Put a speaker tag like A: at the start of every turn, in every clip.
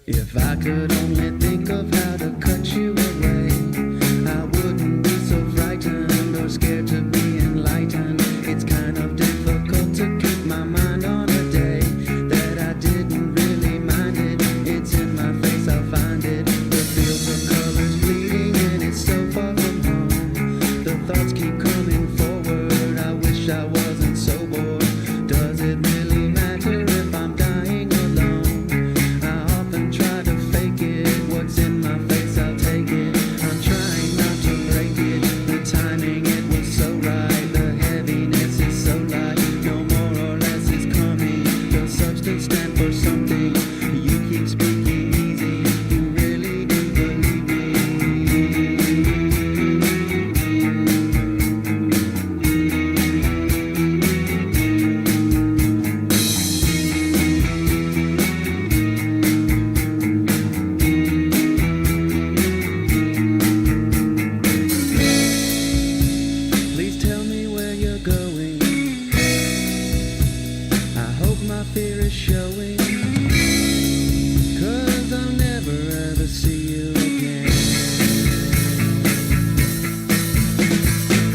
A: If I could only think of how to cut you away, I wouldn't be so frightened or scared to be enlightened. It's kind of difficult to keep my mind on a day that I didn't really mind it. It's in my face, I'll find it. The fields of colors bleeding and it's so far from home. The thoughts keep coming forward, I wish I wasn't so bored. Does it really matter if I'm dying alone? I often try to fake it, what's in my face I'll take it. I'm trying not to break it, the timing it was so right. The heaviness is so light, no more or less is coming. Does substance stand for something? You keep speaking easy, you really do believe me. Please tell me where you're going. I hope my fear is showing, 'cause I'll never ever see you again.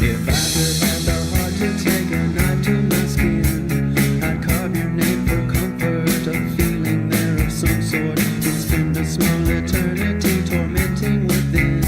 A: If I could have the heart to take a knife to my skin, I'd carve your name for comfort, a feeling there of some sort. It's been a small eternity tormenting within,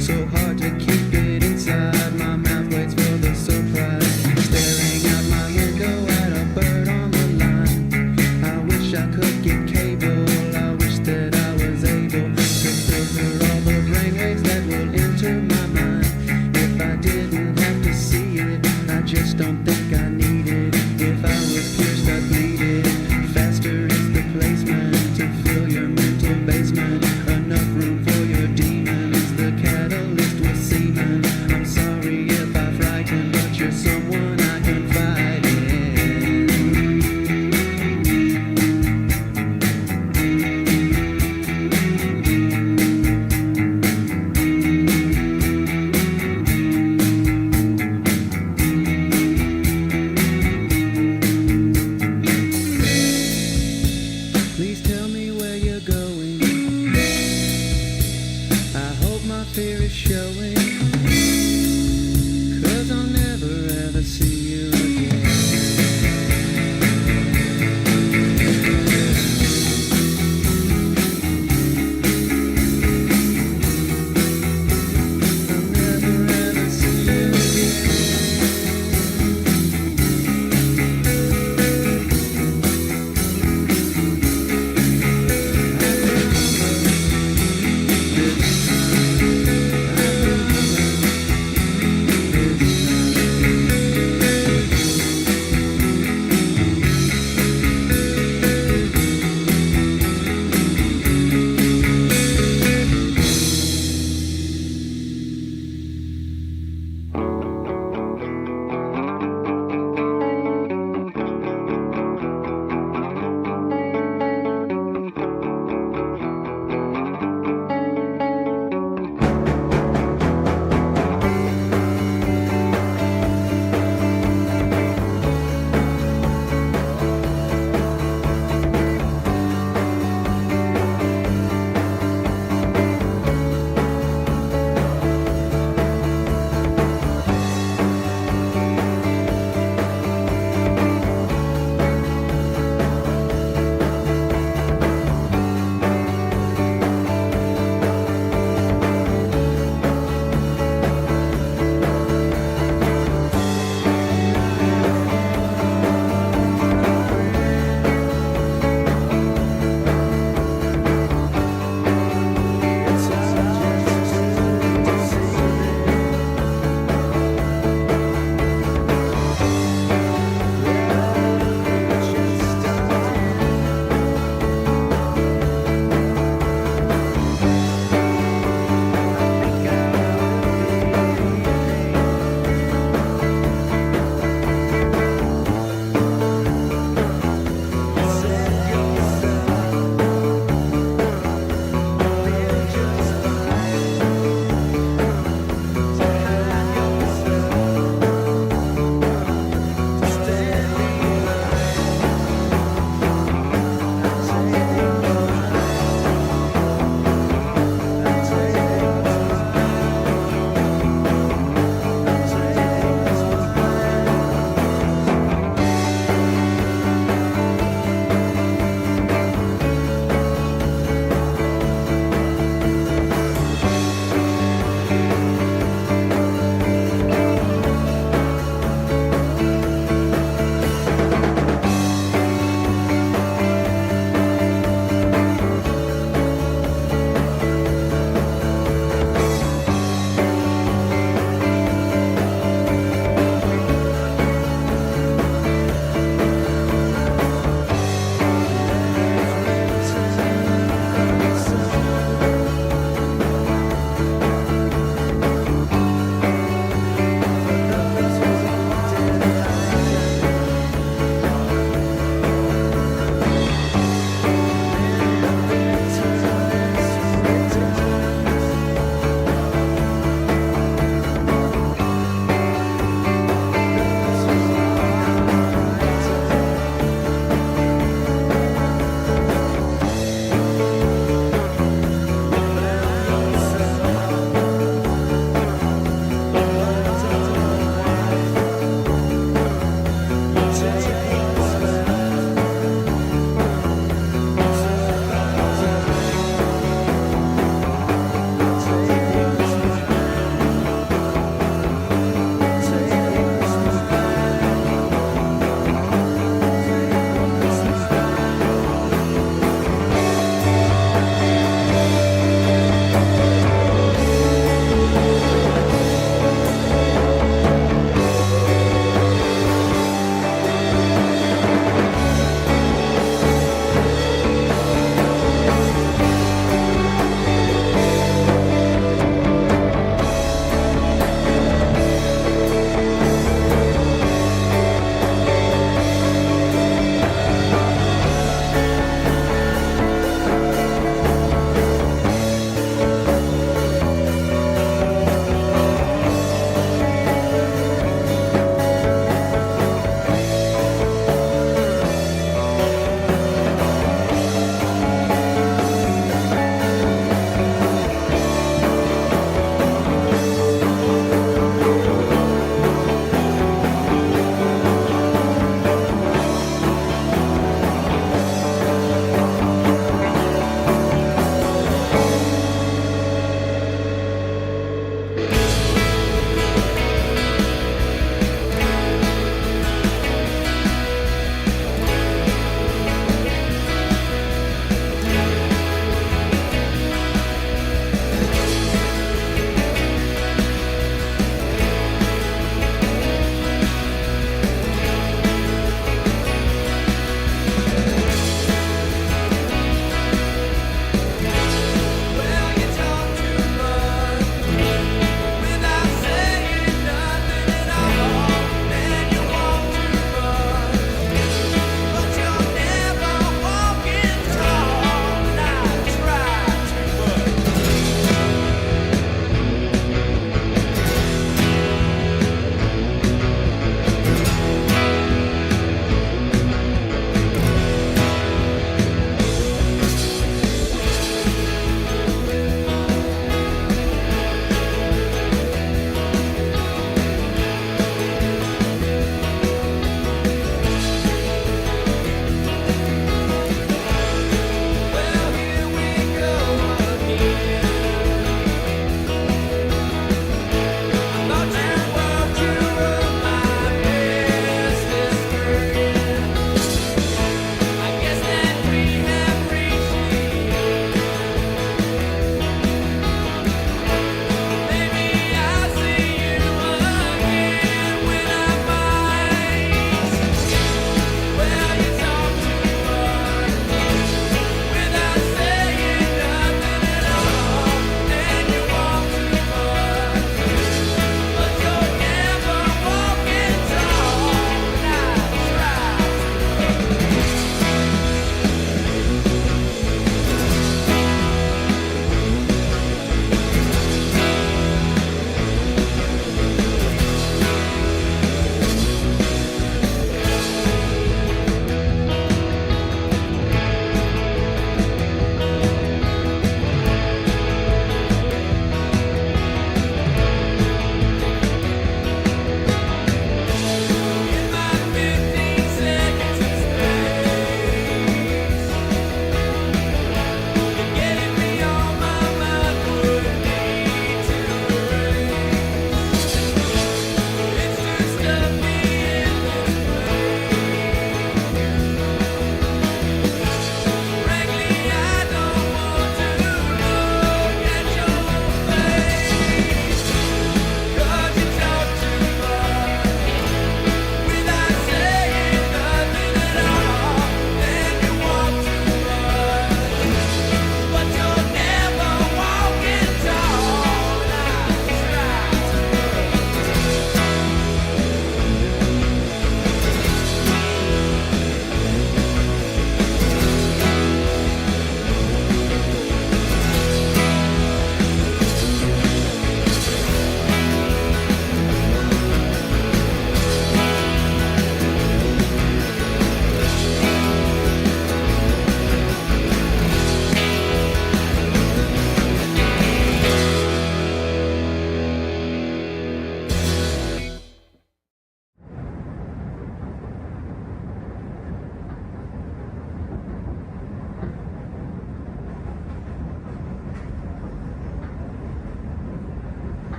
A: so hard to keep it inside. My mouth waits for the surprise, staring out my window at a bird on the line. I wish I could get cable, I wish that I was able to filter all the brainwaves that will enter my mind. If I didn't have to see it, I just don't think I need it. If I was pierced, I'd bleed it. Faster is the placement to fill your mental basement. Enough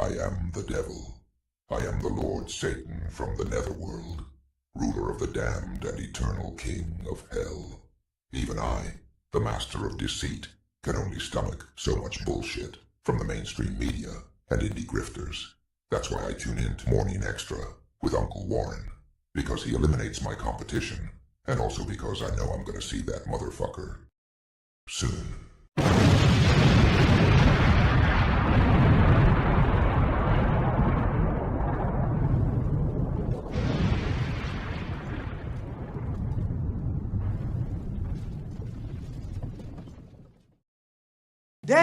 B: I am the devil. I am the Lord Satan from the netherworld, ruler of the damned and eternal king of hell. Even I, the master of deceit, can only stomach so much bullshit from the mainstream media and indie grifters. That's why I tune in to Morning Extra with Uncle Warren, because he eliminates my competition, and also because I know I'm gonna see that motherfucker soon.
A: Deo,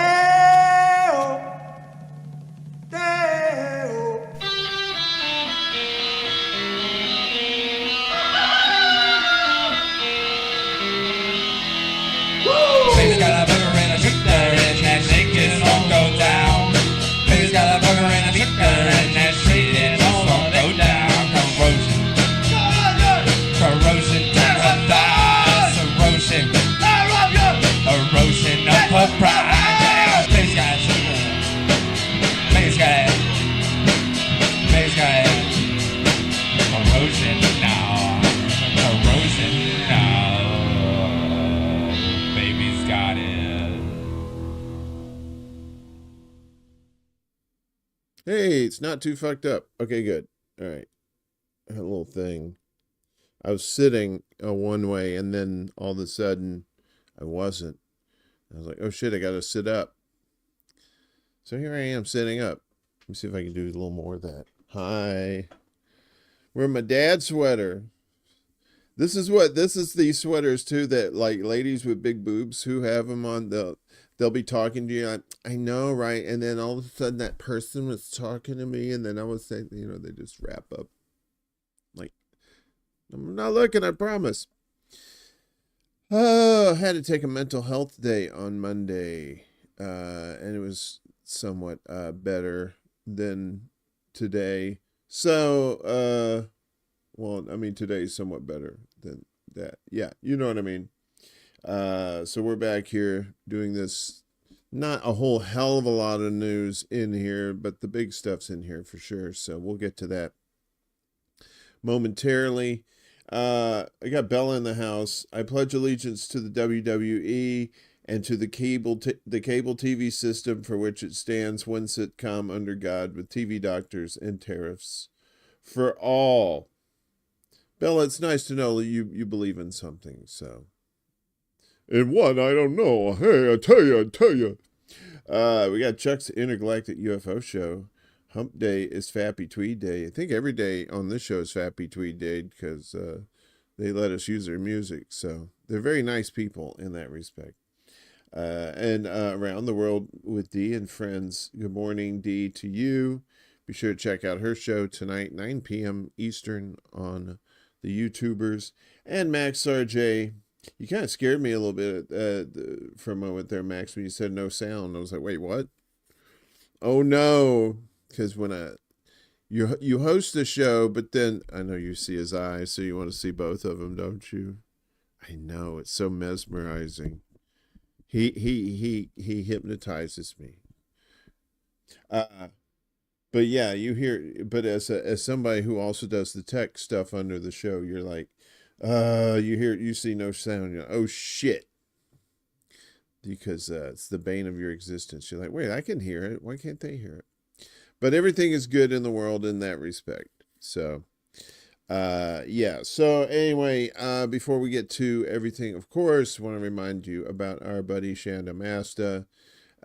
A: Deo.
C: Baby's got a burger and a shooter and that shake it won't go down. Baby's got a burger and a shooter and that shake it won't go down. Corrosion to her thighs, erosion of her pride. Baby's got a shooter, baby's got corrosion now, corrosion now. Baby's got it.
D: Hey, it's not too fucked up. Okay, good. All right. I had a little thing. I was sitting one way, and then all of a sudden, I wasn't. I was like, oh shit, I gotta sit up. So here I am sitting up. Let me see if I can do a little more of that. Hi. Wearing my dad's sweater. This is these sweaters too that like ladies with big boobs who have them on, they'll be talking to you like, I know, right? And then all of a sudden that person was talking to me, and then I was saying, they just wrap up. Like, I'm not looking, I promise. I had to take a mental health day on Monday, and it was somewhat better than today. So, well, I mean, today's somewhat better than that. Yeah, you know what I mean. So we're back here doing this. Not a whole hell of a lot of news in here, but the big stuff's in here for sure. So we'll get to that momentarily. I got Bella in the house. I pledge allegiance to the WWE and to the cable TV system for which it stands, one sitcom under God, with TV doctors and tariffs for all. Bella, it's nice to know that you believe in something. So, in what? I don't know. Hey, I tell you. We got Chuck's Intergalactic UFO Show. Hump Day is Fappy Tweed Day. I think every day on this show is Fappy Tweed Day because they let us use their music. So they're very nice people in that respect. And Around the World with Dee and Friends. Good morning, Dee, to you. Be sure to check out her show tonight, 9 p.m. Eastern on the YouTubers. And Max RJ. You kind of scared me a little bit for a moment there, Max, when you said no sound. I was like, wait, what? Oh, no. Because when you host the show, but then I know you see his eyes, so you want to see both of them, don't you? I know, it's so mesmerizing. He hypnotizes me. But yeah, you hear. But as somebody who also does the tech stuff under the show, you're like, you see no sound. You're like, oh shit. Because it's the bane of your existence. You're like, wait, I can hear it. Why can't they hear it? But everything is good in the world in that respect. So, yeah. So anyway, before we get to everything, of course, I want to remind you about our buddy Chanda Masta,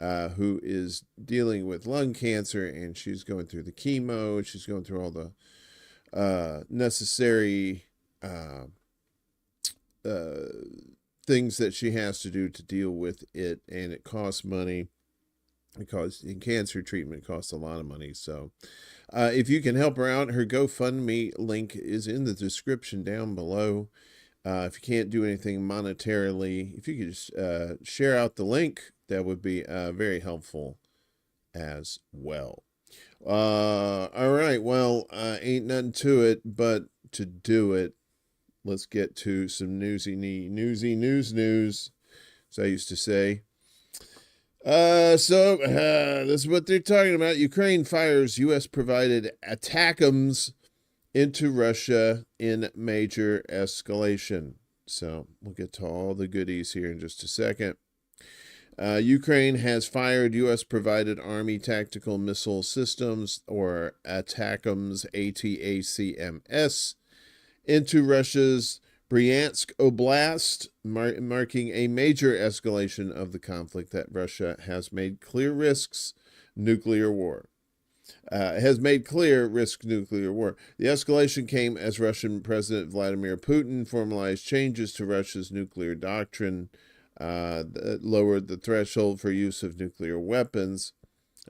D: who is dealing with lung cancer, and she's going through the chemo. She's going through all the necessary things that she has to do to deal with it, and it costs money. Because cancer treatment costs a lot of money. So if you can help her out, her GoFundMe link is in the description down below. If you can't do anything monetarily, if you could just share out the link, that would be very helpful as well. All right. Well, ain't nothing to it but to do it. Let's get to some newsy news, as I used to say. This is what they're talking about. Ukraine fires U.S.-provided ATACMS into Russia in major escalation. So we'll get to all the goodies here in just a second. Ukraine has fired U.S.-provided Army tactical missile systems, or ATACMS, ATACMS, into Russia's Bryansk Oblast, marking a major escalation of the conflict that Russia has made clear risks nuclear war. The escalation came as Russian President Vladimir Putin formalized changes to Russia's nuclear doctrine that lowered the threshold for use of nuclear weapons,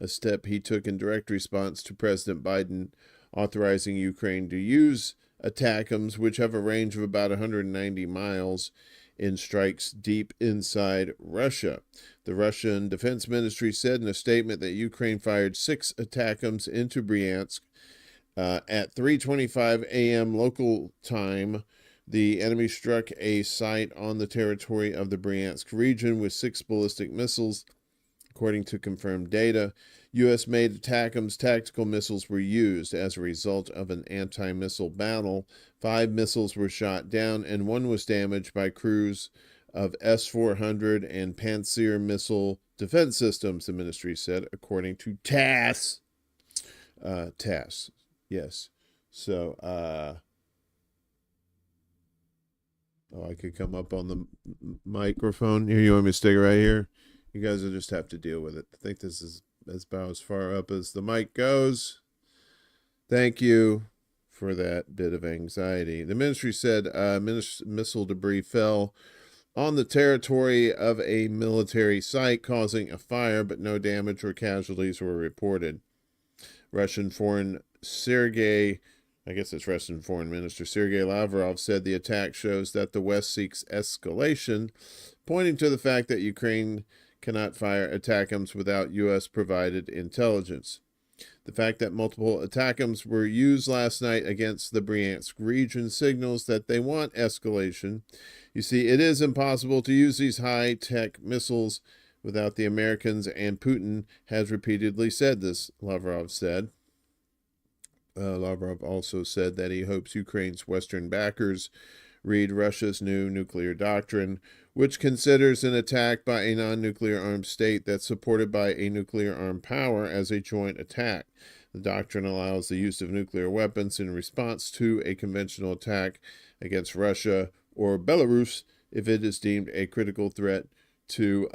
D: a step he took in direct response to President Biden authorizing Ukraine to use ATACMS, which have a range of about 190 miles, in strikes deep inside Russia. The Russian Defense Ministry said in a statement that Ukraine fired 6 ATACMS into Bryansk at 3:25 a.m. local time. The enemy struck a site on the territory of the Bryansk region with 6 ballistic missiles, according to confirmed data. U.S.-made ATACMS tactical missiles were used as a result of an anti-missile battle. 5 missiles were shot down, and 1 was damaged by crews of S-400 and Pantsir missile defense systems, the ministry said, according to TASS. TASS, yes. So, I could come up on the microphone. Here, you want me to stick it right here? You guys will just have to deal with it. I think this is about as far up as the mic goes. Thank you for that bit of anxiety. The ministry said missile debris fell on the territory of a military site, causing a fire, but no damage or casualties were reported. Russian Foreign Minister Sergei Lavrov said the attack shows that the West seeks escalation, pointing to the fact that Ukraine cannot fire ATACMS without U.S.-provided intelligence. The fact that multiple ATACMS were used last night against the Bryansk region signals that they want escalation. You see, it is impossible to use these high-tech missiles without the Americans, and Putin has repeatedly said this, Lavrov said. Lavrov also said that he hopes Ukraine's Western backers read Russia's new nuclear doctrine, which considers an attack by a non-nuclear armed state that's supported by a nuclear armed power as a joint attack. The doctrine allows the use of nuclear weapons in response to a conventional attack against Russia or Belarus if it is deemed a critical threat to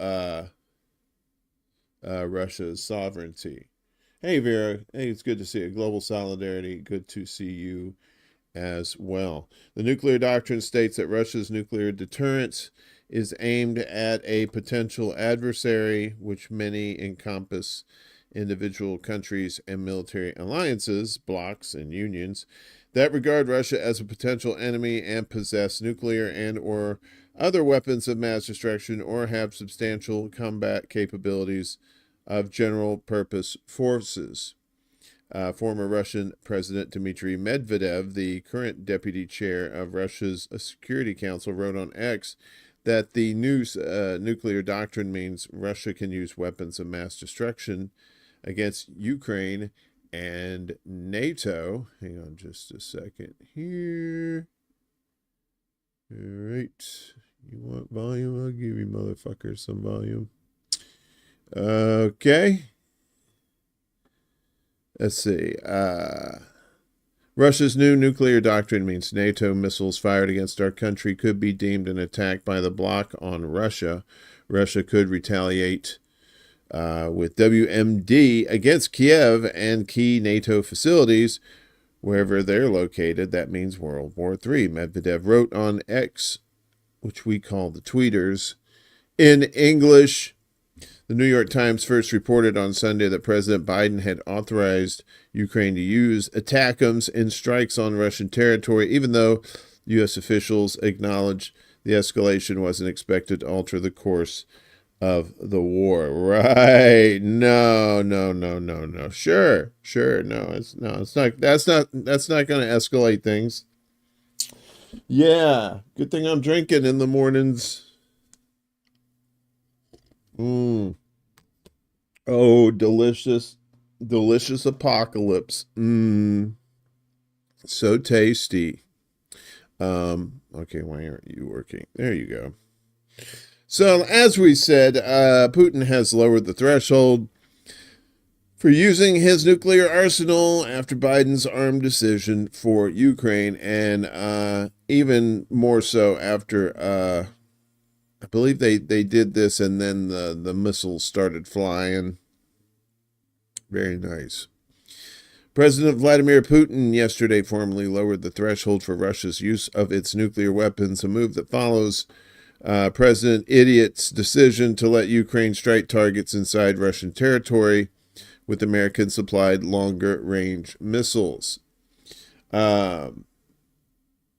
D: Russia's sovereignty. Hey, Vera. Hey, it's good to see you. Global solidarity. Good to see you as well. The nuclear doctrine states that Russia's nuclear deterrence is aimed at a potential adversary, which many encompass individual countries and military alliances, blocs, and unions that regard Russia as a potential enemy and possess nuclear and or other weapons of mass destruction or have substantial combat capabilities of general purpose forces. Former Russian President Dmitry Medvedev, the current deputy chair of Russia's Security Council, wrote on X that the new nuclear doctrine means Russia can use weapons of mass destruction against Ukraine and NATO. Hang on just a second here. All right. You want volume? I'll give you motherfuckers some volume. Okay. Let's see. Russia's new nuclear doctrine means NATO missiles fired against our country could be deemed an attack by the bloc on Russia. Russia could retaliate with WMD against Kiev and key NATO facilities wherever they're located. That means World War III. Medvedev wrote on X, which we call the tweeters, in English. The New York Times first reported on Sunday that President Biden had authorized Ukraine to use ATACMS in strikes on Russian territory, even though U.S. officials acknowledged the escalation wasn't expected to alter the course of the war. Right? No. Sure. No, it's not. That's not going to escalate things. Yeah. Good thing I'm drinking in the mornings. Oh, delicious, delicious apocalypse. So tasty. Okay, why aren't you working? There you go. So, as we said, Putin has lowered the threshold for using his nuclear arsenal after Biden's armed decision for Ukraine, and even more so after I believe they did this, and then the missiles started flying. Very nice. President Vladimir Putin yesterday formally lowered the threshold for Russia's use of its nuclear weapons, a move that follows President Idiot's decision to let Ukraine strike targets inside Russian territory with American-supplied longer-range missiles. The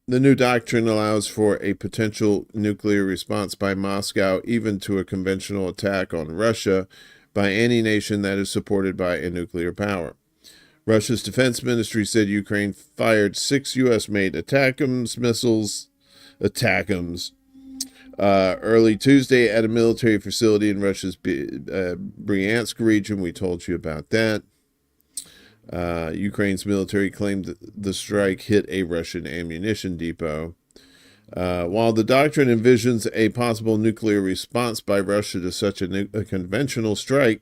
D: new doctrine allows for a potential nuclear response by Moscow, even to a conventional attack on Russia by any nation that is supported by a nuclear power. Russia's defense ministry said Ukraine fired 6 U.S.-made ATACMS missiles, early Tuesday at a military facility in Russia's Bryansk region. We told you about that. Ukraine's military claimed that the strike hit a Russian ammunition depot. While the doctrine envisions a possible nuclear response by Russia to such a conventional strike,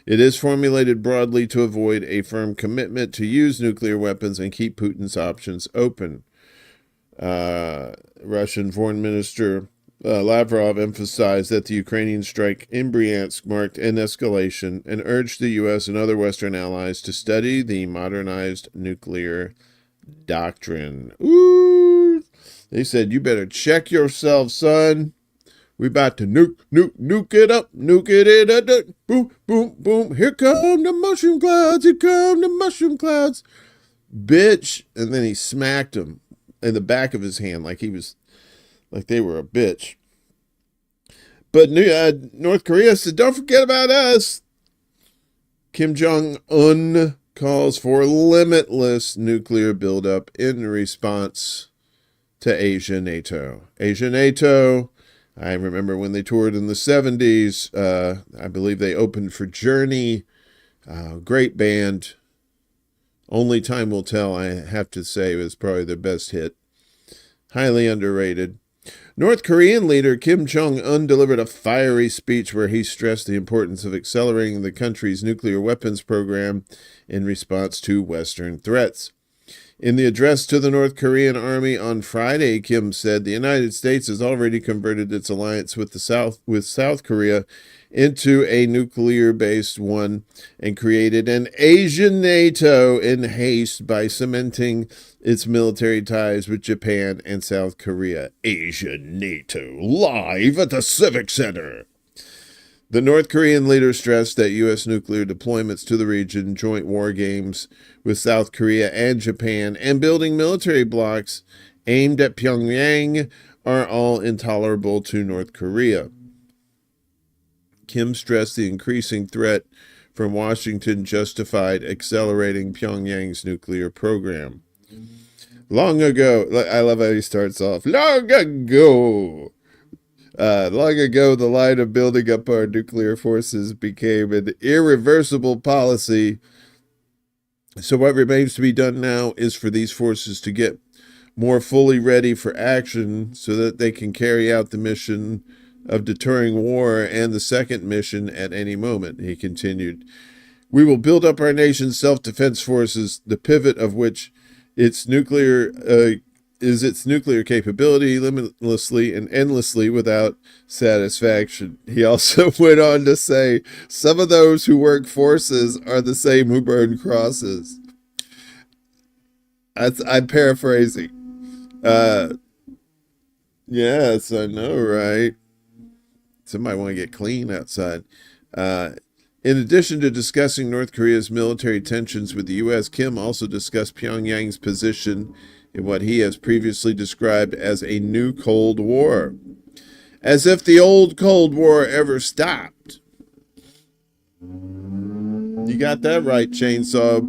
D: it is formulated broadly to avoid a firm commitment to use nuclear weapons and keep Putin's options open. Russian Foreign Minister Lavrov emphasized that the Ukrainian strike in Bryansk marked an escalation and urged the U.S. and other Western allies to study the modernized nuclear doctrine. Ooh! They said, you better check yourself, son. We about to nuke it up, nuke it up, boom, boom, boom. Here come the mushroom clouds, here come the mushroom clouds. Bitch. And then he smacked him in the back of his hand like they were a bitch. But North Korea said, don't forget about us. Kim Jong-un calls for limitless nuclear buildup in response to Asia NATO. Asia NATO, I remember when they toured in the 70s. I believe they opened for Journey. Great band. Only Time Will Tell, I have to say, was probably their best hit. Highly underrated. North Korean leader Kim Jong-un delivered a fiery speech where he stressed the importance of accelerating the country's nuclear weapons program in response to Western threats. In the address to the North Korean army on Friday, Kim said the United States has already converted its alliance with South Korea into a nuclear-based one and created an Asian NATO in haste by cementing its military ties with Japan and South Korea. Asian NATO, live at the Civic Center. The North Korean leader stressed that U.S. nuclear deployments to the region, joint war games with South Korea and Japan, and building military blocs aimed at Pyongyang are all intolerable to North Korea. Kim stressed the increasing threat from Washington justified accelerating Pyongyang's nuclear program. Long ago, I love how he starts off, long ago, the line of building up our nuclear forces became an irreversible policy. So what remains to be done now is for these forces to get more fully ready for action so that they can carry out the mission of deterring war and the second mission at any moment, he continued. We will build up our nation's self-defense forces, the pivot of which its nuclear capability limitlessly and endlessly without satisfaction. He also went on to say, some of those who work forces are the same who burn crosses. I'm paraphrasing. Yes, I know, right? Somebody want to get clean outside. In addition to discussing North Korea's military tensions with the U.S., Kim also discussed Pyongyang's position in what he has previously described as a new Cold War. As if the old Cold War ever stopped. You got that right, chainsaw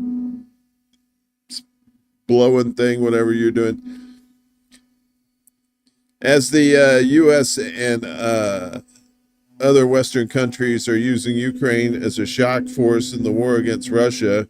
D: blowing thing, whatever you're doing. As the U.S. and other Western countries are using Ukraine as a shock force in the war against Russia,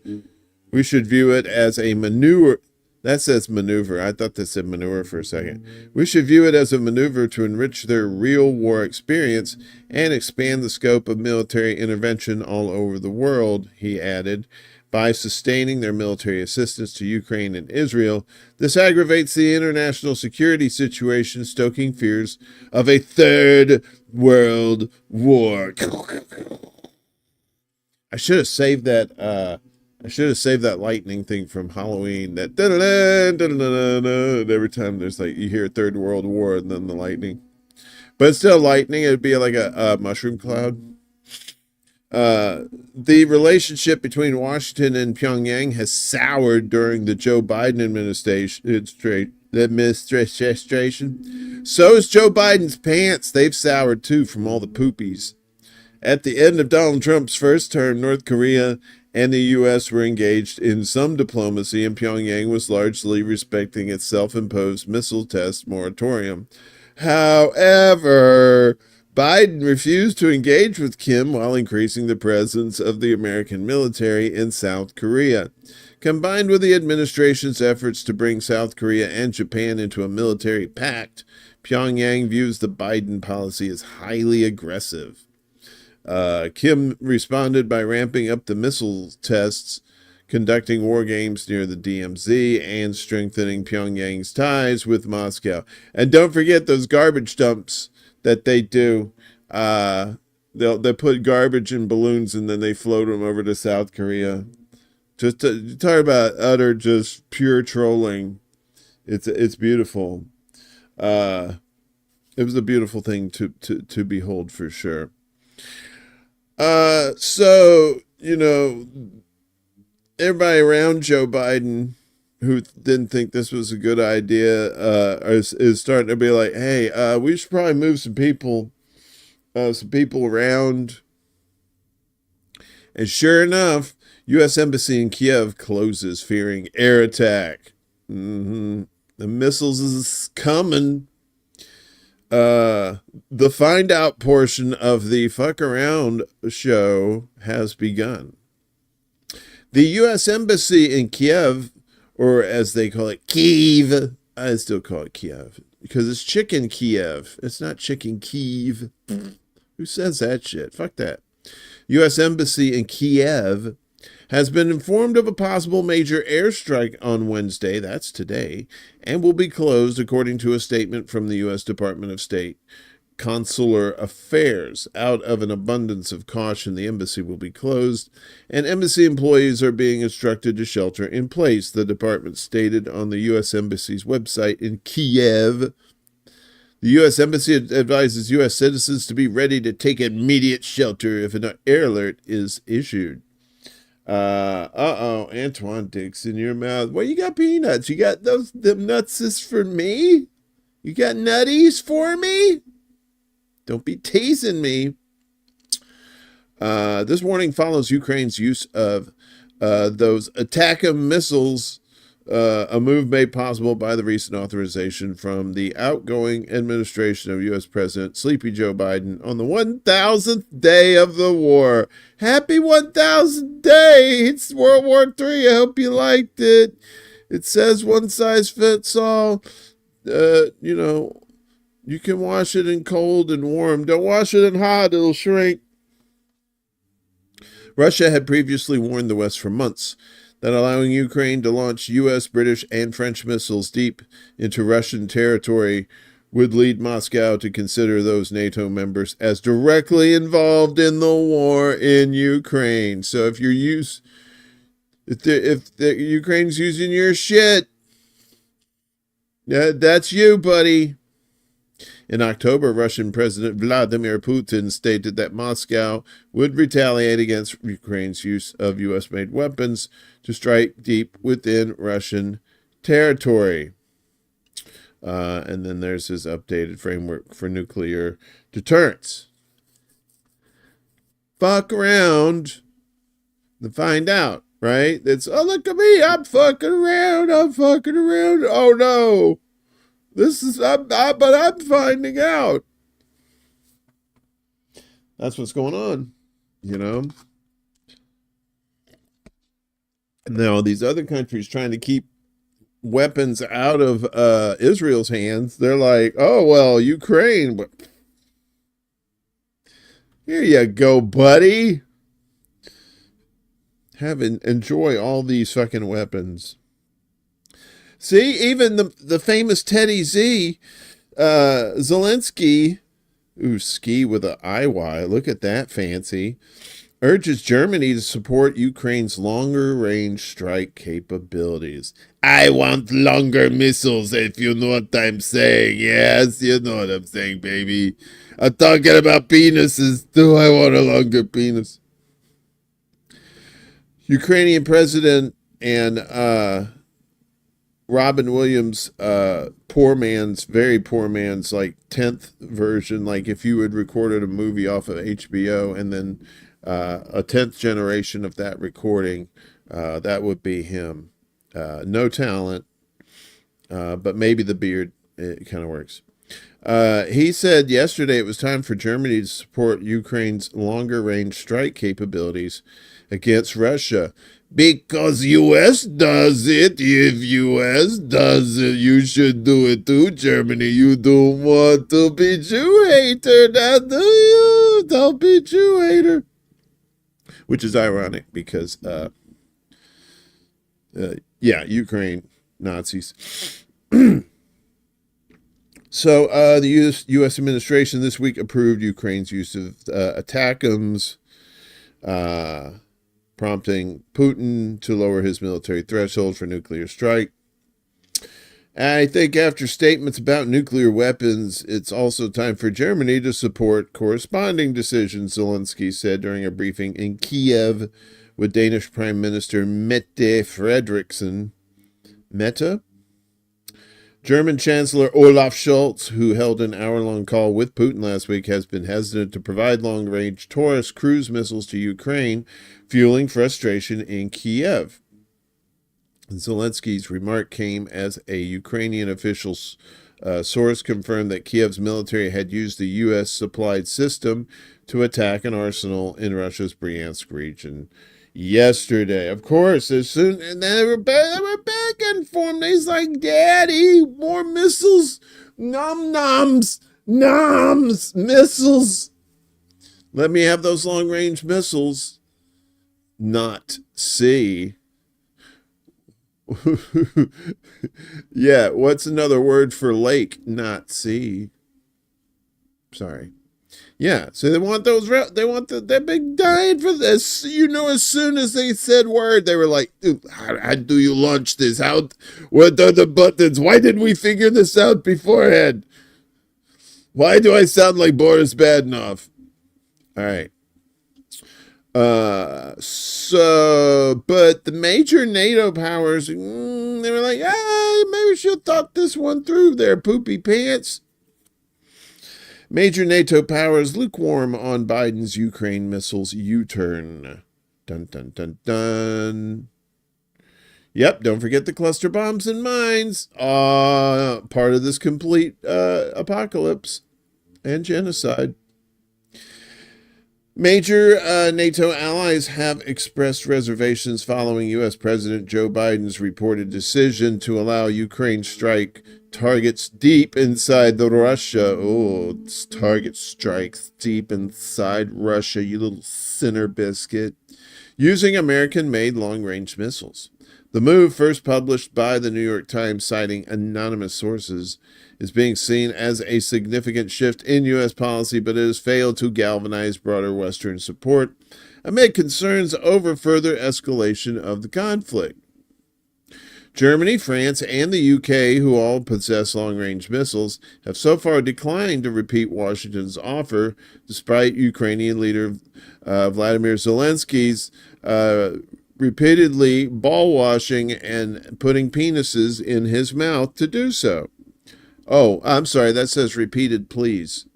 D: we should view it as a maneuver. That says maneuver. I thought that said manure for a second. We should view it as a maneuver to enrich their real war experience and expand the scope of military intervention all over the world, he added. By sustaining their military assistance to Ukraine and Israel, this aggravates the international security situation, stoking fears of a third world war. I should have saved that. I should have saved that lightning thing from Halloween. That every time there's like you hear third world war and then the lightning, but it's still lightning. It'd be like a mushroom cloud. The relationship between Washington and Pyongyang has soured during the Joe Biden administration. So is Joe Biden's pants. They've soured too from all the poopies. At the end of Donald Trump's first term, North Korea and the U.S. were engaged in some diplomacy, and Pyongyang was largely respecting its self-imposed missile test moratorium. However, Biden refused to engage with Kim while increasing the presence of the American military in South Korea. Combined with the administration's efforts to bring South Korea and Japan into a military pact, Pyongyang views the Biden policy as highly aggressive. Kim responded by ramping up the missile tests, conducting war games near the DMZ, and strengthening Pyongyang's ties with Moscow. And don't forget those garbage dumps that they do. They put garbage in balloons and then they float them over to South Korea. Just to talk about utter, just pure trolling. It's beautiful. It was a beautiful thing to behold for sure. So, you know, everybody around Joe Biden who didn't think this was a good idea is starting to be like, hey, we should probably move some people around. And sure enough, U.S. Embassy in Kiev closes, fearing air attack. The missiles is coming. The find out portion of the fuck around show has begun. The U.S. Embassy in Kiev, or as they call it, Kyiv. I still call it Kiev because it's chicken Kiev. It's not chicken Kyiv. Who says that shit? Fuck that. U.S. Embassy in Kiev has been informed of a possible major airstrike on Wednesday, that's today, and will be closed according to a statement from the U.S. Department of State Consular Affairs. Out of an abundance of caution, the embassy will be closed, and embassy employees are being instructed to shelter in place, the department stated on the U.S. Embassy's website in Kiev. The U.S. Embassy advises U.S. citizens to be ready to take immediate shelter if an air alert is issued. Antoine Dick's in your mouth. Well, you got peanuts. You got them nuts is for me? You got nutties for me? Don't be teasing me. This warning follows Ukraine's use of those ATACMS missiles, a move made possible by the recent authorization from the outgoing administration of U.S. President Sleepy Joe Biden on the 1,000th day of the war. Happy 1,000th day! It's World War III. I hope you liked it. It says one size fits all. You can wash it in cold and warm. Don't wash it in hot. It'll shrink. Russia had previously warned the West for months that allowing Ukraine to launch U.S., British, and French missiles deep into Russian territory would lead Moscow to consider those NATO members as directly involved in the war in Ukraine. So if Ukraine's using your shit, that's you, buddy. In October, Russian President Vladimir Putin stated that Moscow would retaliate against Ukraine's use of U.S.-made weapons to strike deep within Russian territory. And then there's his updated framework for nuclear deterrence. Fuck around and find out, right? It's, oh, look at me, I'm fucking around. Oh, no. But I'm finding out. That's what's going on, you know. Now, these other countries trying to keep weapons out of Israel's hands, they're like, oh, well, Ukraine, but here you go, buddy. Enjoy all these fucking weapons. See, even the famous Teddy Z, Zelensky, ooh, ski with a IY, look at that fancy, urges Germany to support Ukraine's longer range strike capabilities. I want longer missiles, if you know what I'm saying. Yes, you know what I'm saying, baby. I'm talking about penises. Do I want a longer penis? Ukrainian president and Robin Williams, very poor man's like 10th version, like if you had recorded a movie off of HBO and then a 10th generation of that recording, that would be him. No talent, but maybe the beard, it kind of works. He said yesterday it was time for Germany to support Ukraine's longer range strike capabilities against Russia. Because U.S. does it. If U.S. does it, you should do it too, Germany. You don't want to be Jew hater, now do you? Don't be Jew hater. Which is ironic because, Ukraine, Nazis. So the U.S. administration this week approved Ukraine's use of ATACMS, prompting Putin to lower his military threshold for nuclear strike. I think after statements about nuclear weapons, it's also time for Germany to support corresponding decisions, Zelensky said during a briefing in Kiev with Danish Prime Minister Mette Frederiksen. Mette? German Chancellor Olaf Scholz, who held an hour-long call with Putin last week, has been hesitant to provide long-range Taurus cruise missiles to Ukraine, fueling frustration in Kiev. Zelensky's remark came as a Ukrainian official source confirmed that Kiev's military had used the U.S.-supplied system to attack an arsenal in Russia's Bryansk region yesterday. Of course, as soon and they were begging for him. He's like, Daddy, more missiles, noms, missiles. Let me have those long-range missiles. Not see. Yeah, what's another word for lake? Not see. Sorry. Yeah, so they want those. They want that big dying for this. You know, as soon as they said word, they were like, "Dude, how do you launch this? What are the buttons? Why didn't we figure this out beforehand? Why do I sound like Boris Badenoff?" All right. But the major NATO powers, they were like, maybe she'll talk this one through there, poopy pants. Major NATO powers lukewarm on Biden's Ukraine missiles U-turn. Dun, dun, dun, dun. Yep, don't forget the cluster bombs and mines. Part of this complete apocalypse and genocide. Major NATO allies have expressed reservations following U.S. President Joe Biden's reported decision to allow Ukraine strike targets deep inside Russia. Oh, target strikes deep inside Russia, you little sinner biscuit. Using American-made long-range missiles. The move, first published by the New York Times citing anonymous sources, is being seen as a significant shift in U.S. policy, but it has failed to galvanize broader Western support amid concerns over further escalation of the conflict. Germany, France, and the UK, who all possess long-range missiles, have so far declined to repeat Washington's offer, despite Ukrainian leader Vladimir Zelensky's repeatedly ball-washing and putting penises in his mouth to do so. Oh, I'm sorry, that says repeated please.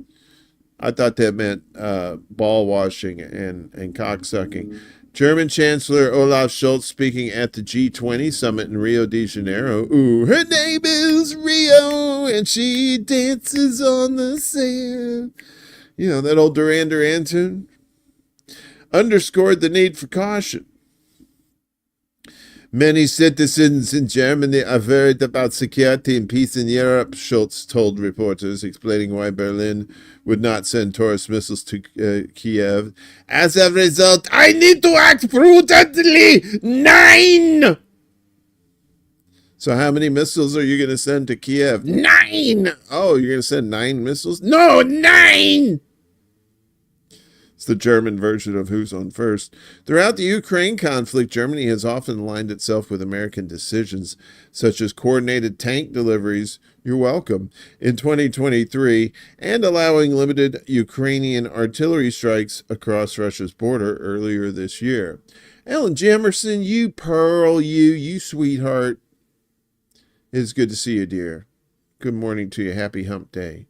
D: I thought that meant ball-washing and cocksucking. German Chancellor Olaf Scholz speaking at the G20 summit in Rio de Janeiro. Ooh, her name is Rio, and she dances on the sand. You know, that old Duran Duran tune underscored the need for caution. Many citizens in Germany are worried about security and peace in Europe, Schultz told reporters, explaining why Berlin would not send Taurus missiles to Kiev. As a result, I need to act prudently. 9! So how many missiles are you going to send to Kiev? 9! Oh, you're going to send 9 missiles? No, 9! It's the German version of Who's on First. Throughout the Ukraine conflict, Germany has often aligned itself with American decisions, such as coordinated tank deliveries, you're welcome, in 2023, and allowing limited Ukrainian artillery strikes across Russia's border earlier this year. Ellen Jamerson, you pearl, you sweetheart. It's good to see you, dear. Good morning to you. Happy hump day.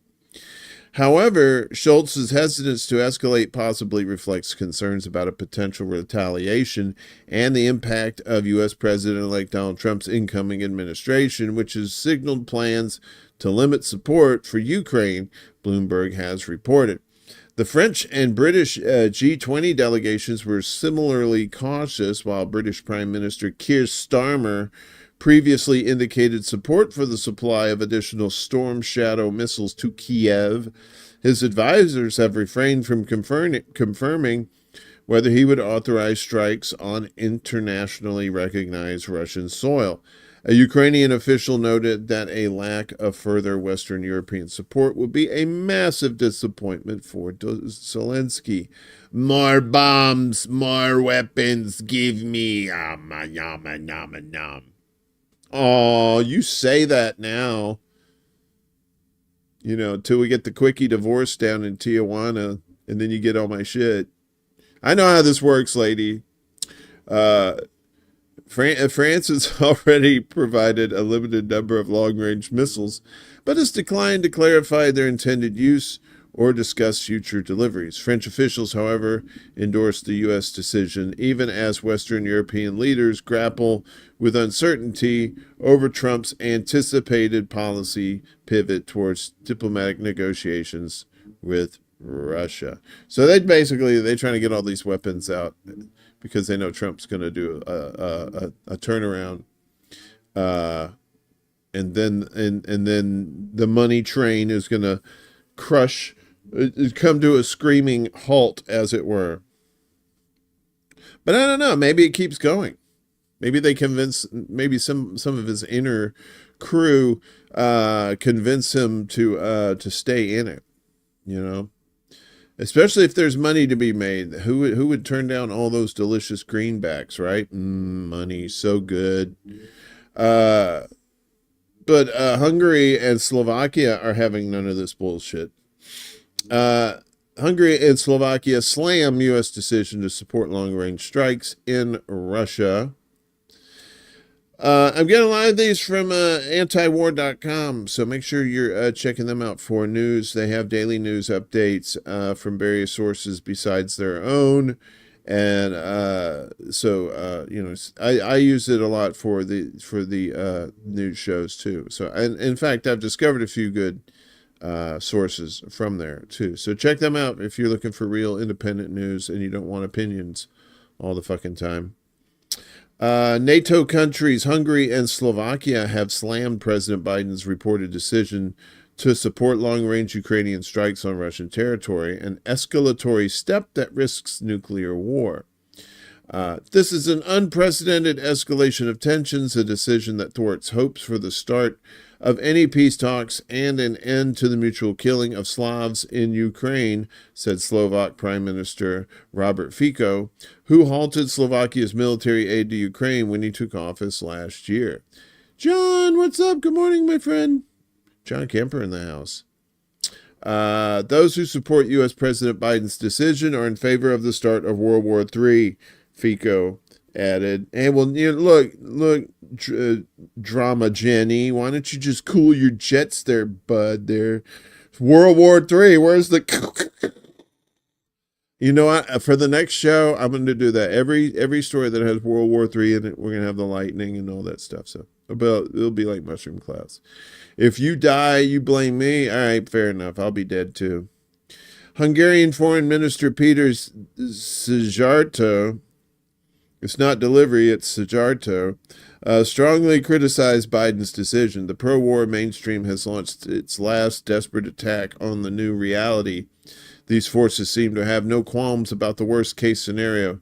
D: However, Schultz's hesitance to escalate possibly reflects concerns about a potential retaliation and the impact of U.S. President-elect Donald Trump's incoming administration, which has signaled plans to limit support for Ukraine, Bloomberg has reported. The French and British G20 delegations were similarly cautious, while British Prime Minister Keir Starmer previously indicated support for the supply of additional Storm Shadow missiles to Kiev. His advisors have refrained from confirming whether he would authorize strikes on internationally recognized Russian soil. A Ukrainian official noted that a lack of further Western European support would be a massive disappointment for Zelensky. More bombs, more weapons, give me. Oh, you say that now. You know, till we get the quickie divorce down in Tijuana, and then you get all my shit. I know how this works, lady. France has already provided a limited number of long-range missiles, but has declined to clarify their intended use or discuss future deliveries. French officials, however, endorsed the U.S. decision, even as Western European leaders grapple with uncertainty over Trump's anticipated policy pivot towards diplomatic negotiations with Russia. So they're trying to get all these weapons out because they know Trump's going to do a turnaround, and then the money train is going to come to a screaming halt, as it were. But I don't know. Maybe it keeps going. Maybe they maybe some of his inner crew convince him to stay in it. You know, especially if there's money to be made. Who would turn down all those delicious greenbacks, right? Money, so good. But Hungary and Slovakia are having none of this bullshit. Hungary and Slovakia slam U.S. decision to support long-range strikes in Russia. I'm getting a lot of these from antiwar.com, so make sure you're checking them out for news. They have daily news updates from various sources besides their own. And you know, I use it a lot for the news shows too. So, and in fact, I've discovered a few good sources from there too. So check them out if you're looking for real independent news and you don't want opinions all the fucking time. NATO countries Hungary and Slovakia have slammed President Biden's reported decision to support long-range Ukrainian strikes on Russian territory, an escalatory step that risks nuclear war. This is an unprecedented escalation of tensions, a decision that thwarts hopes for the start of any peace talks and an end to the mutual killing of Slavs in Ukraine, said Slovak Prime Minister Robert Fico, who halted Slovakia's military aid to Ukraine when he took office last year. John, what's up? Good morning, my friend. John Kemper in the house. Those who support U.S. President Biden's decision are in favor of the start of World War III, Fico added. And well, you know, look, drama Jenny, why don't you just cool your jets there, bud? There, World War III. Where's the? You know what? For the next show, I'm going to do that. Every story that has World War III in it, we're going to have the lightning and all that stuff. So it'll be like mushroom clouds. If you die, you blame me. All right, fair enough. I'll be dead too. Hungarian Foreign Minister Peter Szijjártó, it's not delivery, it's Szijjártó, strongly criticized Biden's decision. The pro-war mainstream has launched its last desperate attack on the new reality. These forces seem to have no qualms about the worst-case scenario,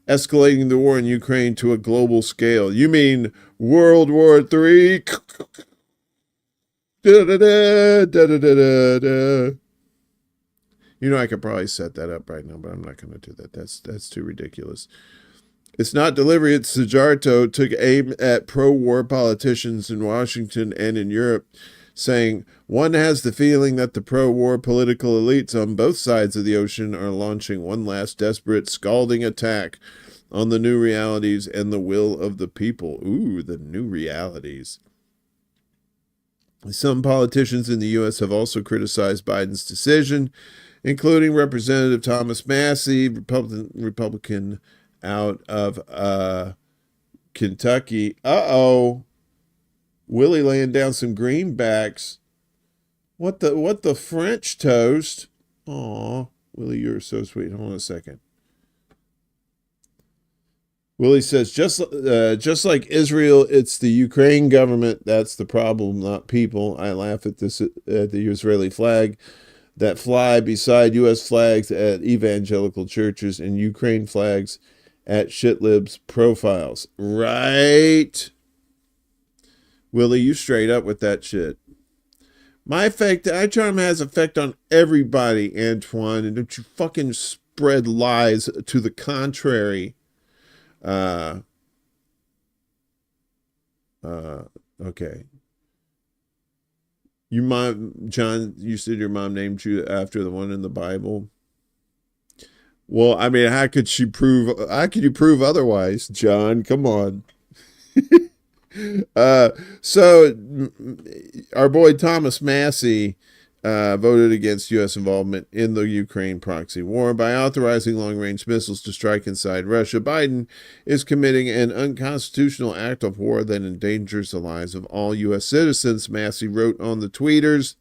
D: escalating the war in Ukraine to a global scale. You mean World War III? You know, I could probably set that up right now, but I'm not going to do that. That's too ridiculous. It's not delivery. It's Szijjártó took aim at pro-war politicians in Washington and in Europe, saying, one has the feeling that the pro-war political elites on both sides of the ocean are launching one last desperate, scalding attack on the new realities and the will of the people. Ooh, the new realities. Some politicians in the U.S. have also criticized Biden's decision, including Representative Thomas Massie, Republican out of Kentucky. Willie laying down some greenbacks. What the French toast? Aw, Willie, you're so sweet. Hold on a second. Willie says, just like Israel, it's the Ukraine government that's the problem, not people. I laugh at this at the Israeli flag that fly beside U.S. flags at evangelical churches and Ukraine flags at shitlibs profiles. Right? Willie, you straight up with that shit. My charm has effect on everybody, Antoine, and don't you fucking spread lies to the contrary. Okay. John, you said your mom named you after the one in the Bible. Well, I mean, how could you prove otherwise, John? Come on. So our boy Thomas Massie voted against U.S. involvement in the Ukraine proxy war by authorizing long-range missiles to strike inside Russia. Biden is committing an unconstitutional act of war that endangers the lives of all U.S. citizens, Massie wrote on the tweeters.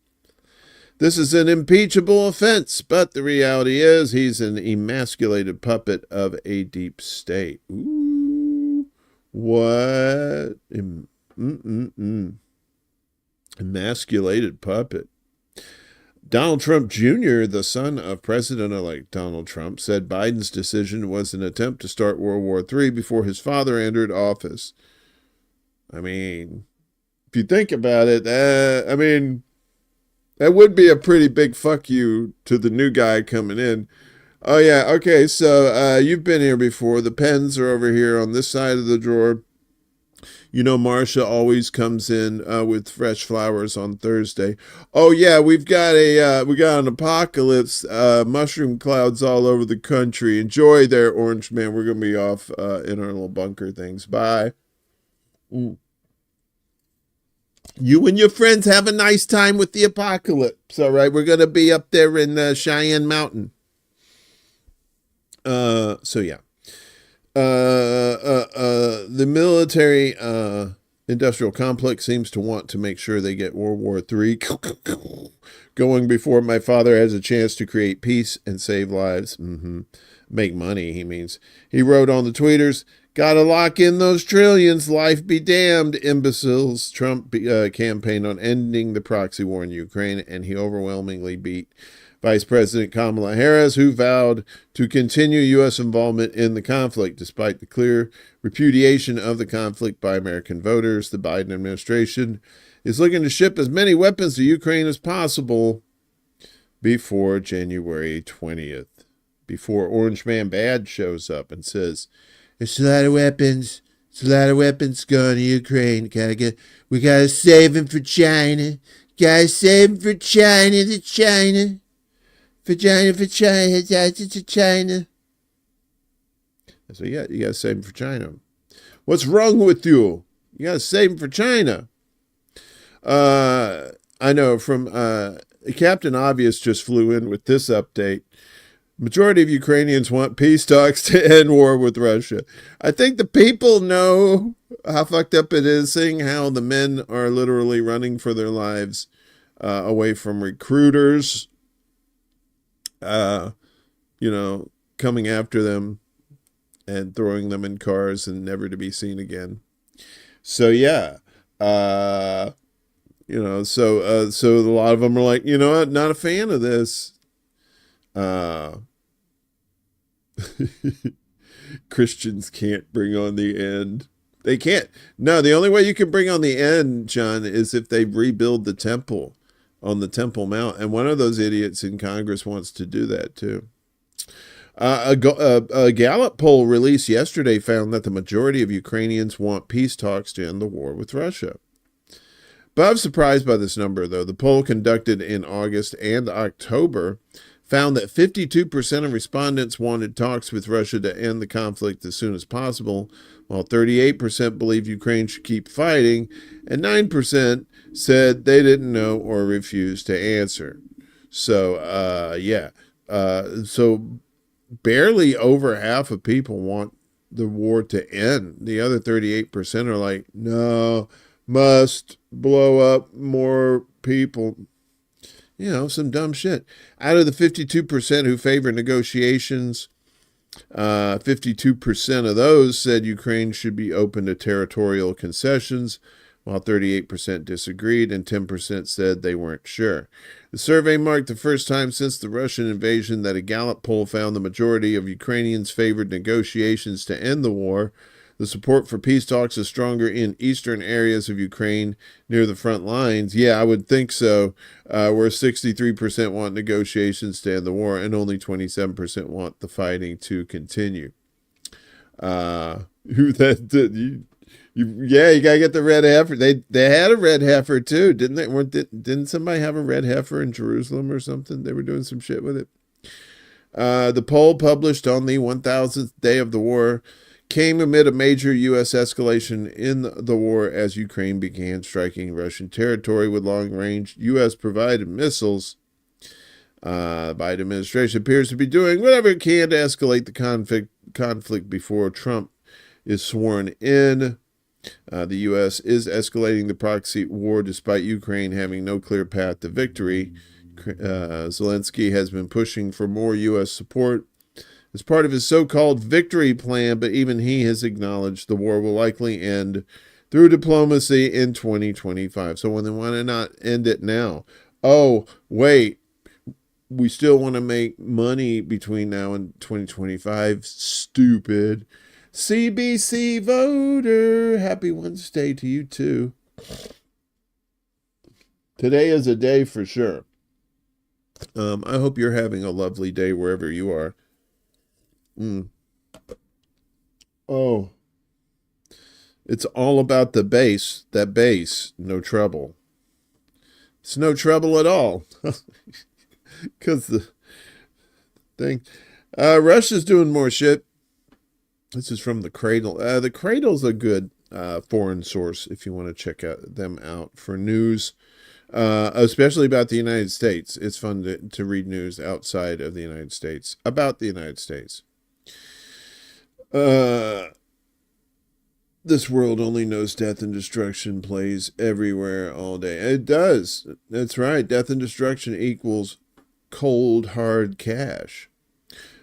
D: This is an impeachable offense, but the reality is he's an emasculated puppet of a deep state. Ooh, what? Emasculated puppet. Donald Trump Jr., the son of President-elect Donald Trump, said Biden's decision was an attempt to start World War III before his father entered office. I mean, if you think about it, I mean, that would be a pretty big fuck you to the new guy coming in. Oh, yeah, okay, so you've been here before. The pens are over here on this side of the drawer. You know, Marcia always comes in with fresh flowers on Thursday. Oh yeah, we got an apocalypse, mushroom clouds all over the country. Enjoy there, Orange Man. We're gonna be off in our little bunker things. Bye. You and your friends have a nice time with the apocalypse. All right, we're gonna be up there in Cheyenne Mountain. So yeah. The military industrial complex seems to want to make sure they get World War III going before my father has a chance to create peace and save lives. Make money, he means. He wrote on the tweeters, gotta lock in those trillions, life be damned, imbeciles. Trump campaigned on ending the proxy war in Ukraine, and he overwhelmingly beat Vice President Kamala Harris, who vowed to continue U.S. involvement in the conflict. Despite the clear repudiation of the conflict by American voters, the Biden administration is looking to ship as many weapons to Ukraine as possible before January 20th, before Orange Man Bad shows up and says, it's a lot of weapons. It's a lot of weapons going to Ukraine. We gotta save them for China. Gotta save them for China, to China. Vagina for China, to China. So you got to save them for China. What's wrong with you? You got to save them for China. I know from Captain Obvious just flew in with this update. Majority of Ukrainians want peace talks to end war with Russia. I think the people know how fucked up it is, seeing how the men are literally running for their lives away from recruiters. you know, coming after them and throwing them in cars and never to be seen again. So yeah, you know, so a lot of them are like, you know what, not a fan of this. Christians can't bring on the end. They can't. No, the only way you can bring on the end, John, is if they rebuild the temple on the Temple Mount. And one of those idiots in Congress wants to do that too. A Gallup poll released yesterday found that the majority of Ukrainians want peace talks to end the war with Russia. But I'm surprised by this number, though. The poll conducted in August and October found that 52% of respondents wanted talks with Russia to end the conflict as soon as possible, while 38% believe Ukraine should keep fighting, and 9% said they didn't know or refused to answer. So, so barely over half of people want the war to end. The other 38% are like, no, must blow up more people. You know, some dumb shit. Out of the 52% who favor negotiations, 52% of those said Ukraine should be open to territorial concessions, while 38% disagreed and 10% said they weren't sure. The survey marked the first time since the Russian invasion that a Gallup poll found the majority of Ukrainians favored negotiations to end the war. The support for peace talks is stronger in eastern areas of Ukraine near the front lines. Yeah, I would think so, where 63% want negotiations to end the war and only 27% want the fighting to continue. You gotta get the red heifer. They had a red heifer too, didn't they? Didn't somebody have a red heifer in Jerusalem or something? They were doing some shit with it. The poll published on the 1000th day of the war came amid a major U.S. escalation in the war as Ukraine began striking Russian territory with long-range U.S.-provided missiles. The Biden administration appears to be doing whatever it can to escalate the conflict before Trump is sworn in. The U.S. is escalating the proxy war despite Ukraine having no clear path to victory. Zelensky has been pushing for more U.S. support as part of his so-called victory plan, but even he has acknowledged the war will likely end through diplomacy in 2025. So when they want to not end it now, oh, wait, we still want to make money between now and 2025. Stupid. CBC voter. Happy Wednesday to you too. Today is a day for sure. I hope you're having a lovely day wherever you are. Oh, it's all about the bass. That bass, no trouble. It's no trouble at all. Because the thing, Russia's doing more shit. This is from the Cradle. The Cradle's a good foreign source if you want to check them out for news, especially about the United States. It's fun to read news outside of the United States about the United States. This world only knows death and destruction plays everywhere all day. It does. That's right. Death and destruction equals cold, hard cash.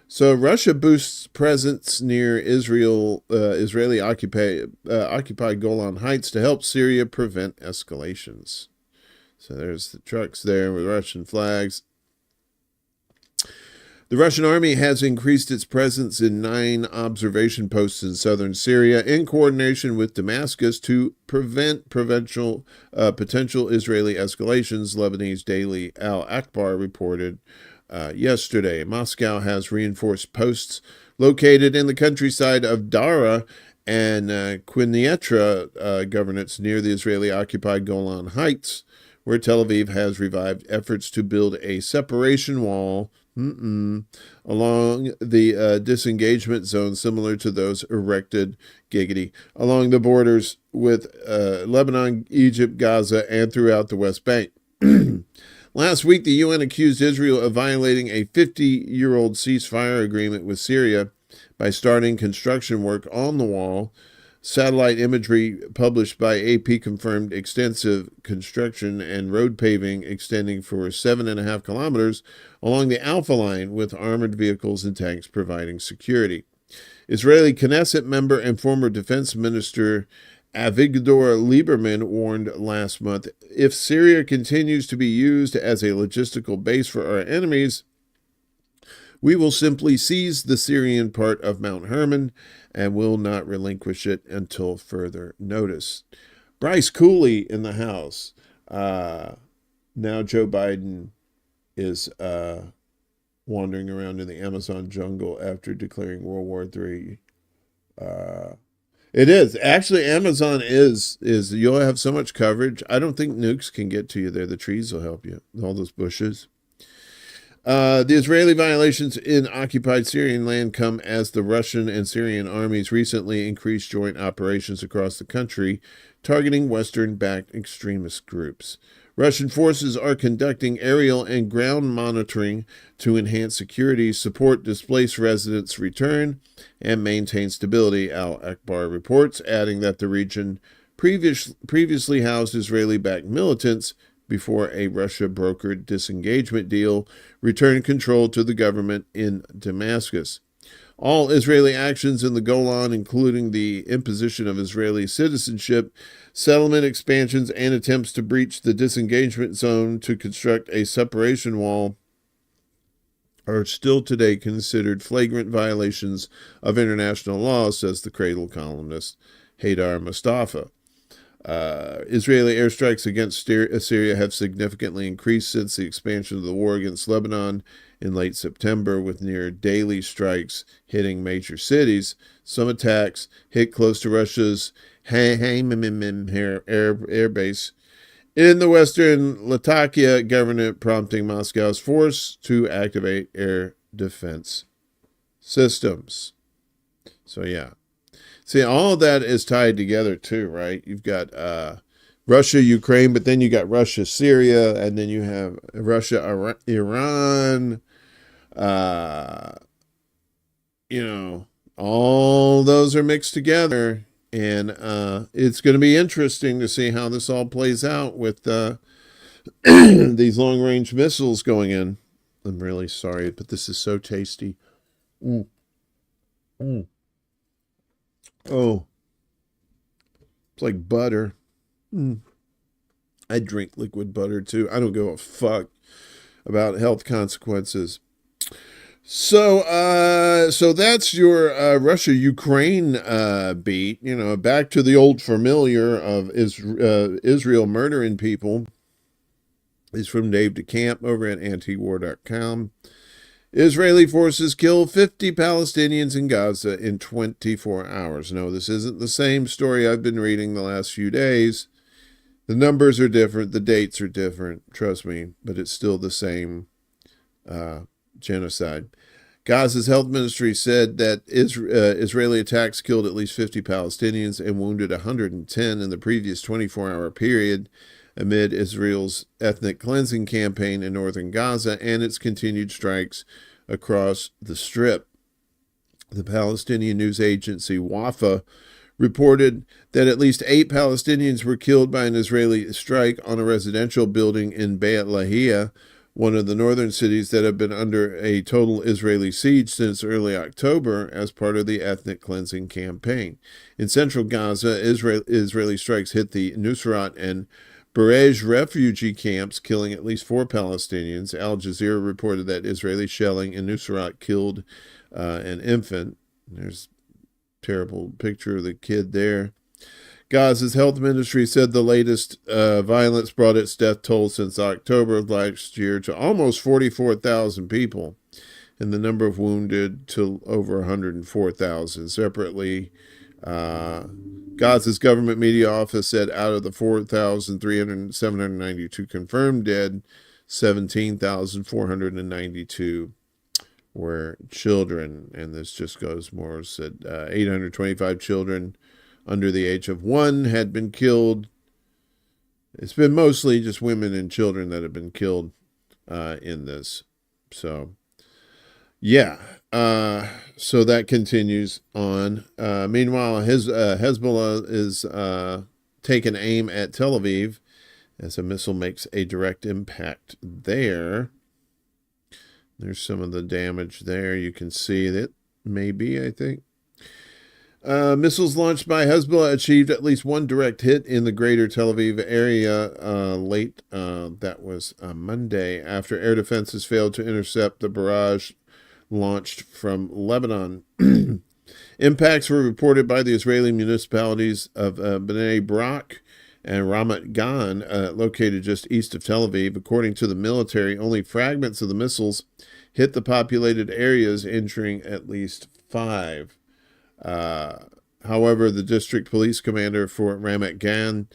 D: So Russia boosts presence near Israeli occupied Golan Heights to help Syria prevent escalations. So there's the trucks there with Russian flags. The Russian army has increased its presence in 9 observation posts in southern Syria in coordination with Damascus to prevent potential Israeli escalations, Lebanese daily Al Akbar reported yesterday. Moscow has reinforced posts located in the countryside of Dara and Quneitra governorates near the Israeli-occupied Golan Heights, where Tel Aviv has revived efforts to build a separation wall along the disengagement zone similar to those erected along the borders with Lebanon, Egypt, Gaza, and throughout the West Bank. Last week, the UN accused Israel of violating a 50-year-old ceasefire agreement with Syria by starting construction work on the wall. Satellite imagery published by AP confirmed extensive construction and road paving extending for 7.5 kilometers along the Alpha Line, with armored vehicles and tanks providing security. Israeli Knesset member and former defense minister Avigdor Lieberman warned last month, if Syria continues to be used as a logistical base for our enemies, we will simply seize the Syrian part of Mount Hermon and will not relinquish it until further notice. Bryce Cooley in the House. Now Joe Biden is wandering around in the Amazon jungle after declaring World War III. It is. Actually, Amazon is you'll have so much coverage. I don't think nukes can get to you there. The trees will help you. All those bushes. The Israeli violations in occupied Syrian land come as the Russian and Syrian armies recently increased joint operations across the country, targeting Western-backed extremist groups. Russian forces are conducting aerial and ground monitoring to enhance security, support displaced residents' return, and maintain stability, Al-Akbar reports, adding that the region previously housed Israeli-backed militants before a Russia-brokered disengagement deal returned control to the government in Damascus. All Israeli actions in the Golan, including the imposition of Israeli citizenship, settlement expansions, and attempts to breach the disengagement zone to construct a separation wall, are still today considered flagrant violations of international law, says the Cradle columnist Haydar Mustafa. Israeli airstrikes against Syria have significantly increased since the expansion of the war against Lebanon in late September, with near daily strikes hitting major cities. Some attacks hit close to Russia's air base in the western Latakia governorate, prompting Moscow's force to activate air defense systems. So, yeah. See, all of that is tied together too, right? You've got Russia, Ukraine, but then you got Russia, Syria, and then you have Russia, Iran. All those are mixed together, and it's going to be interesting to see how this all plays out with these long-range missiles going in. I'm really sorry, but this is so tasty. Oh, it's like butter. I drink liquid butter too. I don't give a fuck about health consequences. So that's your Russia-Ukraine beat. Back to the old familiar of Israel murdering people. Is from Dave DeCamp over at antiwar.com. Israeli forces kill 50 Palestinians in Gaza in 24 hours. No, this isn't the same story I've been reading the last few days. The numbers are different. The dates are different. Trust me, but it's still the same genocide. Gaza's health ministry said that Israeli attacks killed at least 50 Palestinians and wounded 110 in the previous 24-hour period, amid Israel's ethnic cleansing campaign in northern Gaza and its continued strikes across the Strip. The Palestinian news agency Wafa reported that at least 8 Palestinians were killed by an Israeli strike on a residential building in Beit Lahia, one of the northern cities that have been under a total Israeli siege since early October as part of the ethnic cleansing campaign. In central Gaza, Israeli strikes hit the Nusrat and Barej refugee camps, killing at least 4 Palestinians. Al Jazeera reported that Israeli shelling in Nusrat killed an infant. There's a terrible picture of the kid there. Gaza's health ministry said the latest violence brought its death toll since October of last year to almost 44,000 people, and the number of wounded to over 104,000. Separately, Gaza's government media office said out of the 4,792 confirmed dead, 17,492 were children. And this just goes more, said 825 children under the age of 1 had been killed. It's been mostly just women and children that have been killed in this. So, yeah. So that continues on. Meanwhile, Hezbollah is taking aim at Tel Aviv as a missile makes a direct impact there. There's some of the damage there. You can see that maybe, I think. Missiles launched by Hezbollah achieved at least one direct hit in the greater Tel Aviv area late. That was Monday after air defenses failed to intercept the barrage launched from Lebanon. Impacts were reported by the Israeli municipalities of Bnei Brak and Ramat Gan, located just east of Tel Aviv. According to the military, only fragments of the missiles hit the populated areas, injuring at least 5. However, the district police commander for Ramat Gan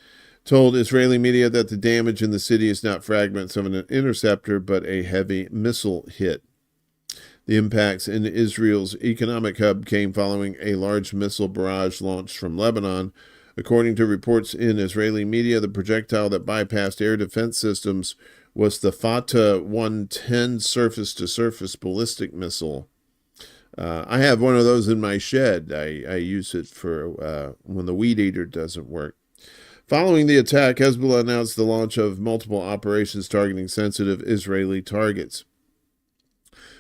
D: told Israeli media that the damage in the city is not fragments of an interceptor, but a heavy missile hit. The impacts in Israel's economic hub came following a large missile barrage launched from Lebanon. According to reports in Israeli media, the projectile that bypassed air defense systems was the Fatah 110 surface-to-surface ballistic missile. I have one of those in my shed. I use it for when the weed eater doesn't work. Following the attack, Hezbollah announced the launch of multiple operations targeting sensitive Israeli targets.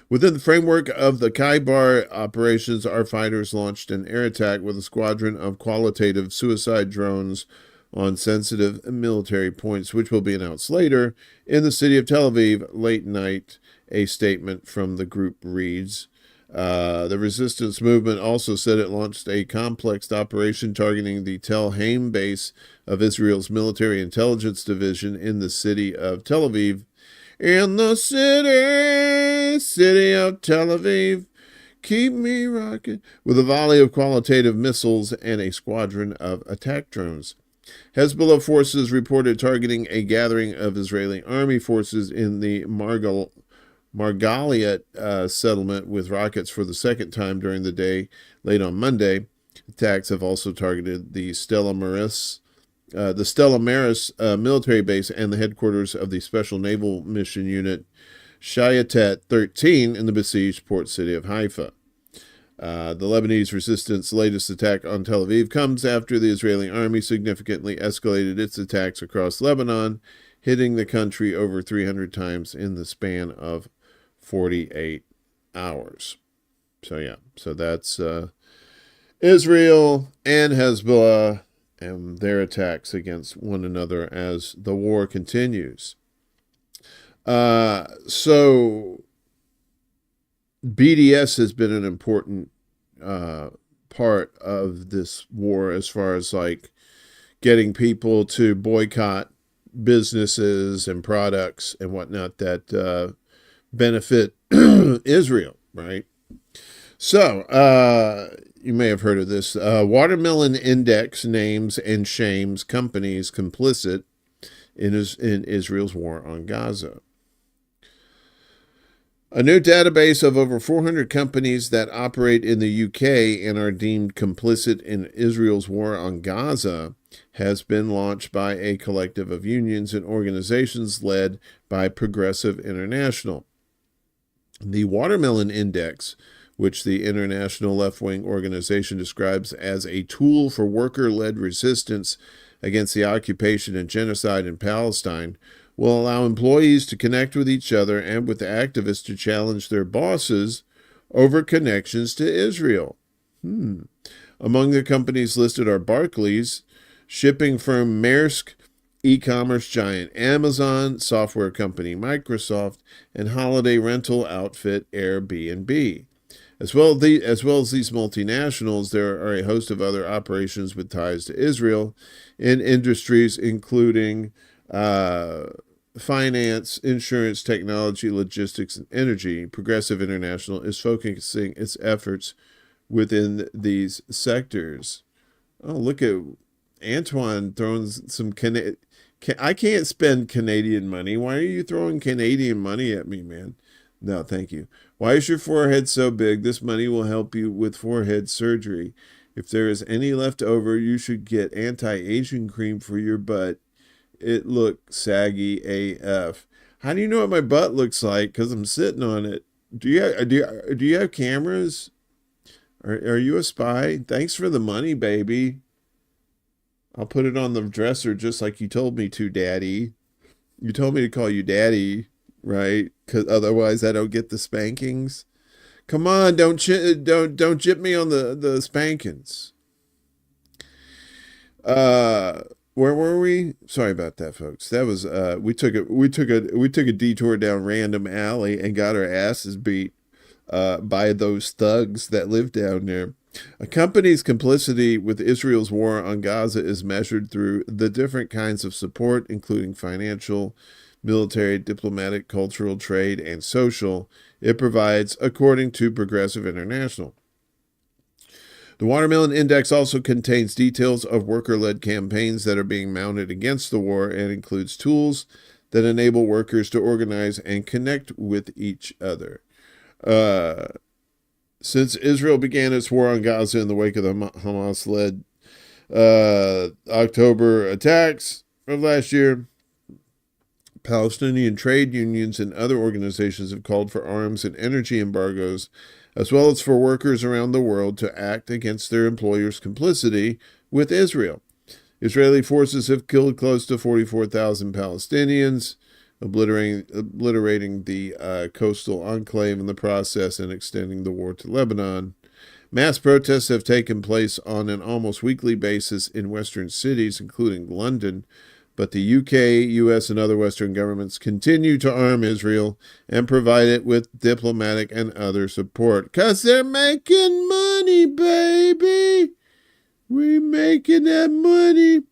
D: Within the framework of the Khaybar operations, our fighters launched an air attack with a squadron of qualitative suicide drones on sensitive military points, which will be announced later in the city of Tel Aviv late night, a statement from the group reads. The resistance movement also said it launched a complex operation targeting the Tel Haim base of Israel's military intelligence division in the city of Tel Aviv. In the city of Tel Aviv, keep me rocking, with a volley of qualitative missiles and a squadron of attack drones. Hezbollah forces reported targeting a gathering of Israeli army forces in the Margaliat settlement with rockets for the second time during the day, late on Monday. Attacks have also targeted the Stella Maris military base and the headquarters of the Special Naval Mission Unit Shayatet 13 in the besieged port city of Haifa. The Lebanese resistance latest attack on Tel Aviv comes after the Israeli army significantly escalated its attacks across Lebanon, hitting the country over 300 times in the span of 48 hours. So that's Israel and Hezbollah and their attacks against one another as the war continues. So BDS has been an important part of this war as far as like getting people to boycott businesses and products and whatnot that benefit Israel, right? So, you may have heard of this. Watermelon Index names and shames companies complicit in Israel's war on Gaza. A new database of over 400 companies that operate in the UK and are deemed complicit in Israel's war on Gaza has been launched by a collective of unions and organizations led by Progressive International. The Watermelon Index, which the international left-wing organization describes as a tool for worker-led resistance against the occupation and genocide in Palestine, will allow employees to connect with each other and with activists to challenge their bosses over connections to Israel. Among the companies listed are Barclays, shipping firm Maersk, e-commerce giant Amazon, software company Microsoft, and holiday rental outfit Airbnb. As well as these multinationals, there are a host of other operations with ties to Israel in industries including finance, insurance, technology, logistics, and energy. Progressive International is focusing its efforts within these sectors. Oh, look at Antoine throwing some I can't spend Canadian money. Why are you throwing Canadian money at me, man? No, thank you. Why is your forehead so big? This money will help you with forehead surgery. If there is any left over, you should get anti-aging cream for your butt. It looks saggy AF. How do you know what my butt looks like? Because I'm sitting on it. Do you have cameras? Are you a spy? Thanks for the money, baby. I'll put it on the dresser just like you told me to, Daddy. You told me to call you Daddy, right? Because otherwise I don't get the spankings. Come on, don't jip me on the spankings. Where were we? Sorry about that, folks. That was we took a detour down random alley and got our asses beat by those thugs that live down there. A company's complicity with Israel's war on Gaza is measured through the different kinds of support, including financial, military, diplomatic, cultural, trade, and social, it provides, according to Progressive International. The Watermelon Index also contains details of worker-led campaigns that are being mounted against the war and includes tools that enable workers to organize and connect with each other. Since Israel began its war on Gaza in the wake of the Hamas-led October attacks of last year, Palestinian trade unions and other organizations have called for arms and energy embargoes, as well as for workers around the world to act against their employers' complicity with Israel. Israeli forces have killed close to 44,000 Palestinians, obliterating the coastal enclave in the process and extending the war to Lebanon. Mass protests have taken place on an almost weekly basis in Western cities, including London, but the UK, US, and other Western governments continue to arm Israel and provide it with diplomatic and other support. 'Cause they're making money, baby! We making that money!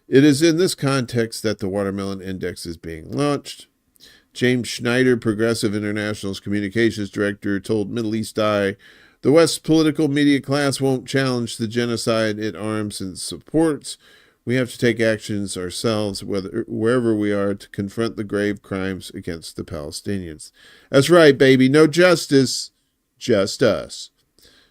D: It is in this context that the Watermelon Index is being launched. James Schneider, Progressive International's communications director, told Middle East Eye, the West's political media class won't challenge the genocide it arms and supports. We have to take actions ourselves, wherever we are, to confront the grave crimes against the Palestinians. That's right, baby. No justice, just us.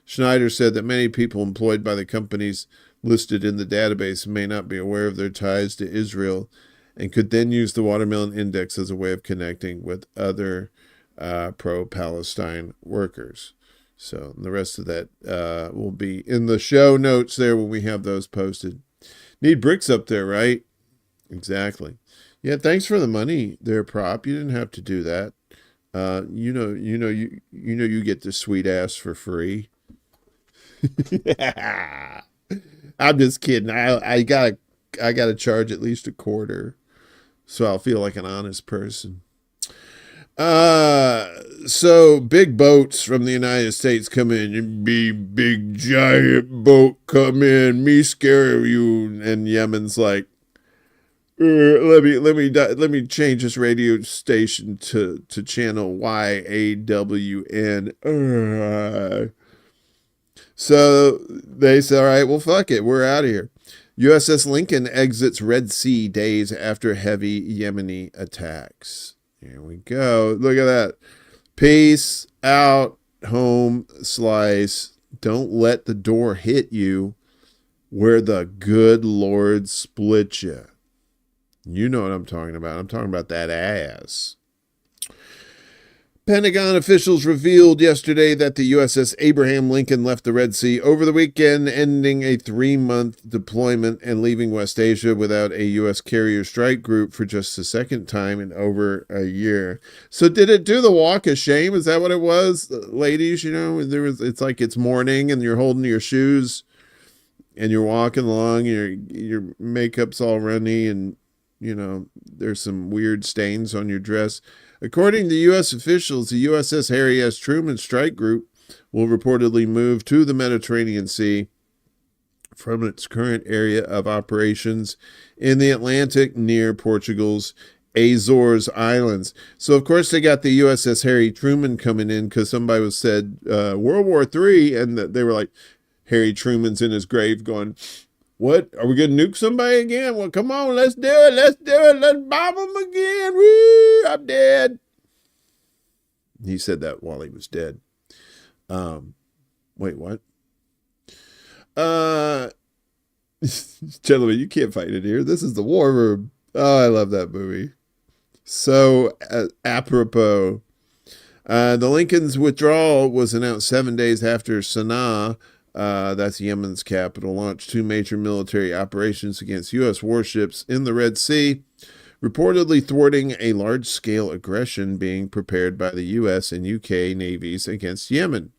D: Schneider said that many people employed by the companies listed in the database may not be aware of their ties to Israel and could then use the Watermelon Index as a way of connecting with other pro-Palestine workers. So the rest of that will be in the show notes there when we have those posted. Need bricks up there, right? Exactly. Yeah, thanks for the money there, Prop. You didn't have to do that. You get the sweet ass for free. I'm just kidding. I gotta charge at least a quarter, so I'll feel like an honest person. So big boats from the United States come in. Big giant boat come in. Me scare you. And Yemen's like, let me change this radio station to channel YAWN. So they say, all right, well, fuck it. We're out of here. USS Lincoln exits Red Sea days after heavy Yemeni attacks. Here we go. Look at that. Peace out, home slice. Don't let the door hit you where the good Lord split you. You know what I'm talking about. I'm talking about that ass. Pentagon officials revealed yesterday that the USS Abraham Lincoln left the Red Sea over the weekend, ending a 3-month deployment and leaving West Asia without a U.S. carrier strike group for just the second time in over a year. So did it do the walk of shame? Is that what it was? Ladies, it's like it's morning and you're holding your shoes and you're walking along, your makeup's all runny and, there's some weird stains on your dress. According to U.S. officials, the USS Harry S. Truman Strike Group will reportedly move to the Mediterranean Sea from its current area of operations in the Atlantic near Portugal's Azores Islands. So, of course, they got the USS Harry Truman coming in because somebody said World War III, and they were like, Harry Truman's in his grave going, what? Are we going to nuke somebody again? Well, come on, let's do it. Let's bomb them again. Woo, I'm dead. He said that while he was dead. Wait, what? Gentlemen, you can't fight it here. This is the war room. Oh, I love that movie. So apropos. The Lincoln's withdrawal was announced 7 days after Sana'a, that's Yemen's capital, launched 2 major military operations against U.S. warships in the Red Sea, reportedly thwarting a large-scale aggression being prepared by the U.S. and U.K. navies against Yemen.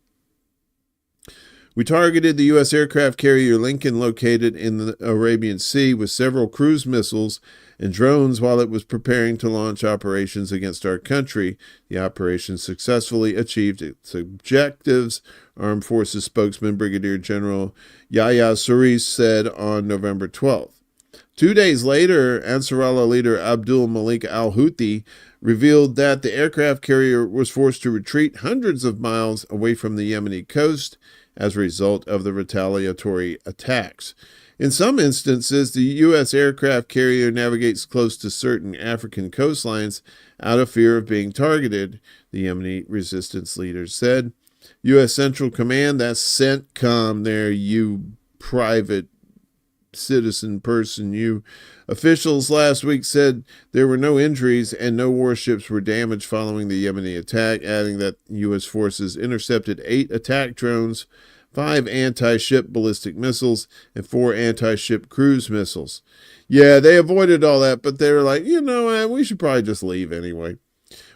D: We targeted the U.S. aircraft carrier Lincoln located in the Arabian Sea with several cruise missiles and drones while it was preparing to launch operations against our country. The operation successfully achieved its objectives, Armed Forces spokesman Brigadier General Yahya Sarris said on November 12th. 2 days later, Ansarallah leader Abdul Malik al-Houthi revealed that the aircraft carrier was forced to retreat hundreds of miles away from the Yemeni coast as a result of the retaliatory attacks. In some instances, the U.S. aircraft carrier navigates close to certain African coastlines out of fear of being targeted, the Yemeni resistance leaders said. U.S. Central Command, that's CENTCOM there, you private citizen person, you. Officials last week said there were no injuries and no warships were damaged following the Yemeni attack, adding that U.S. forces intercepted 8 attack drones, 5 anti-ship ballistic missiles, and 4 anti-ship cruise missiles. Yeah, they avoided all that, but they were like, we should probably just leave anyway.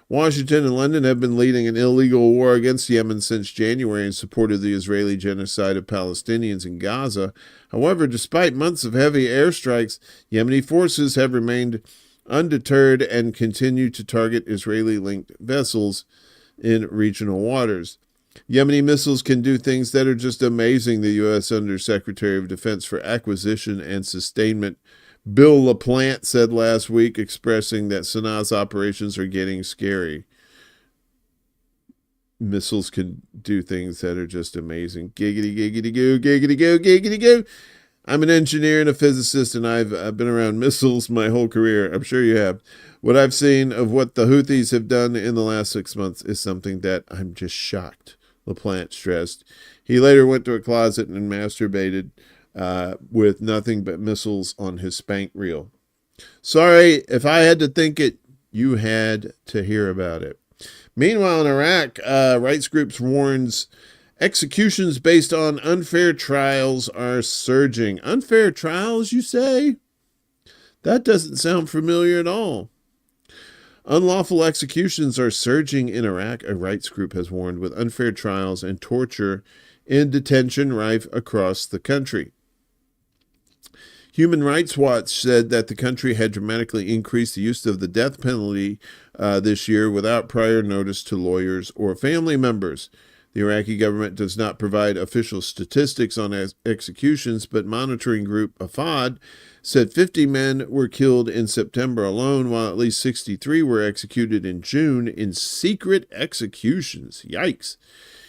D: Washington and London have been leading an illegal war against Yemen since January in support of the Israeli genocide of Palestinians in Gaza. However, despite months of heavy airstrikes, Yemeni forces have remained undeterred and continue to target Israeli-linked vessels in regional waters. Yemeni missiles can do things that are just amazing, the U.S. Undersecretary of Defense for Acquisition and Sustainment Bill LaPlante said last week, expressing that Sanaa's operations are getting scary. Missiles can do things that are just amazing. Giggity, giggity, goo, giggity, goo, giggity, goo. I'm an engineer and a physicist, and I've been around missiles my whole career. I'm sure you have. What I've seen of what the Houthis have done in the last 6 months is something that I'm just shocked, LaPlante stressed. He later went to a closet and masturbated with nothing but missiles on his spank reel. Sorry, if I had to think it, you had to hear about it. Meanwhile, in Iraq, rights groups warns executions based on unfair trials are surging. Unfair trials, you say? That doesn't sound familiar at all. Unlawful executions are surging in Iraq, a rights group has warned, with unfair trials and torture in detention rife across the country. Human Rights Watch said that the country had dramatically increased the use of the death penalty this year without prior notice to lawyers or family members. The Iraqi government does not provide official statistics on executions, but monitoring group AFAD said 50 men were killed in September alone, while at least 63 were executed in June in secret executions. Yikes.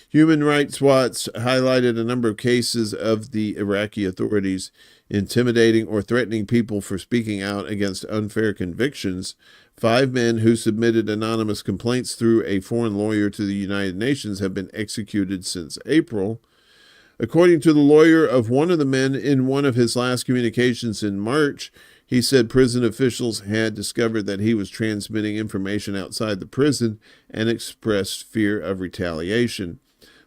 D: Human Rights Watch highlighted a number of cases of the Iraqi authorities intimidating or threatening people for speaking out against unfair convictions. 5 men who submitted anonymous complaints through a foreign lawyer to the United Nations have been executed since April. According to the lawyer of one of the men in one of his last communications in March, he said prison officials had discovered that he was transmitting information outside the prison and expressed fear of retaliation.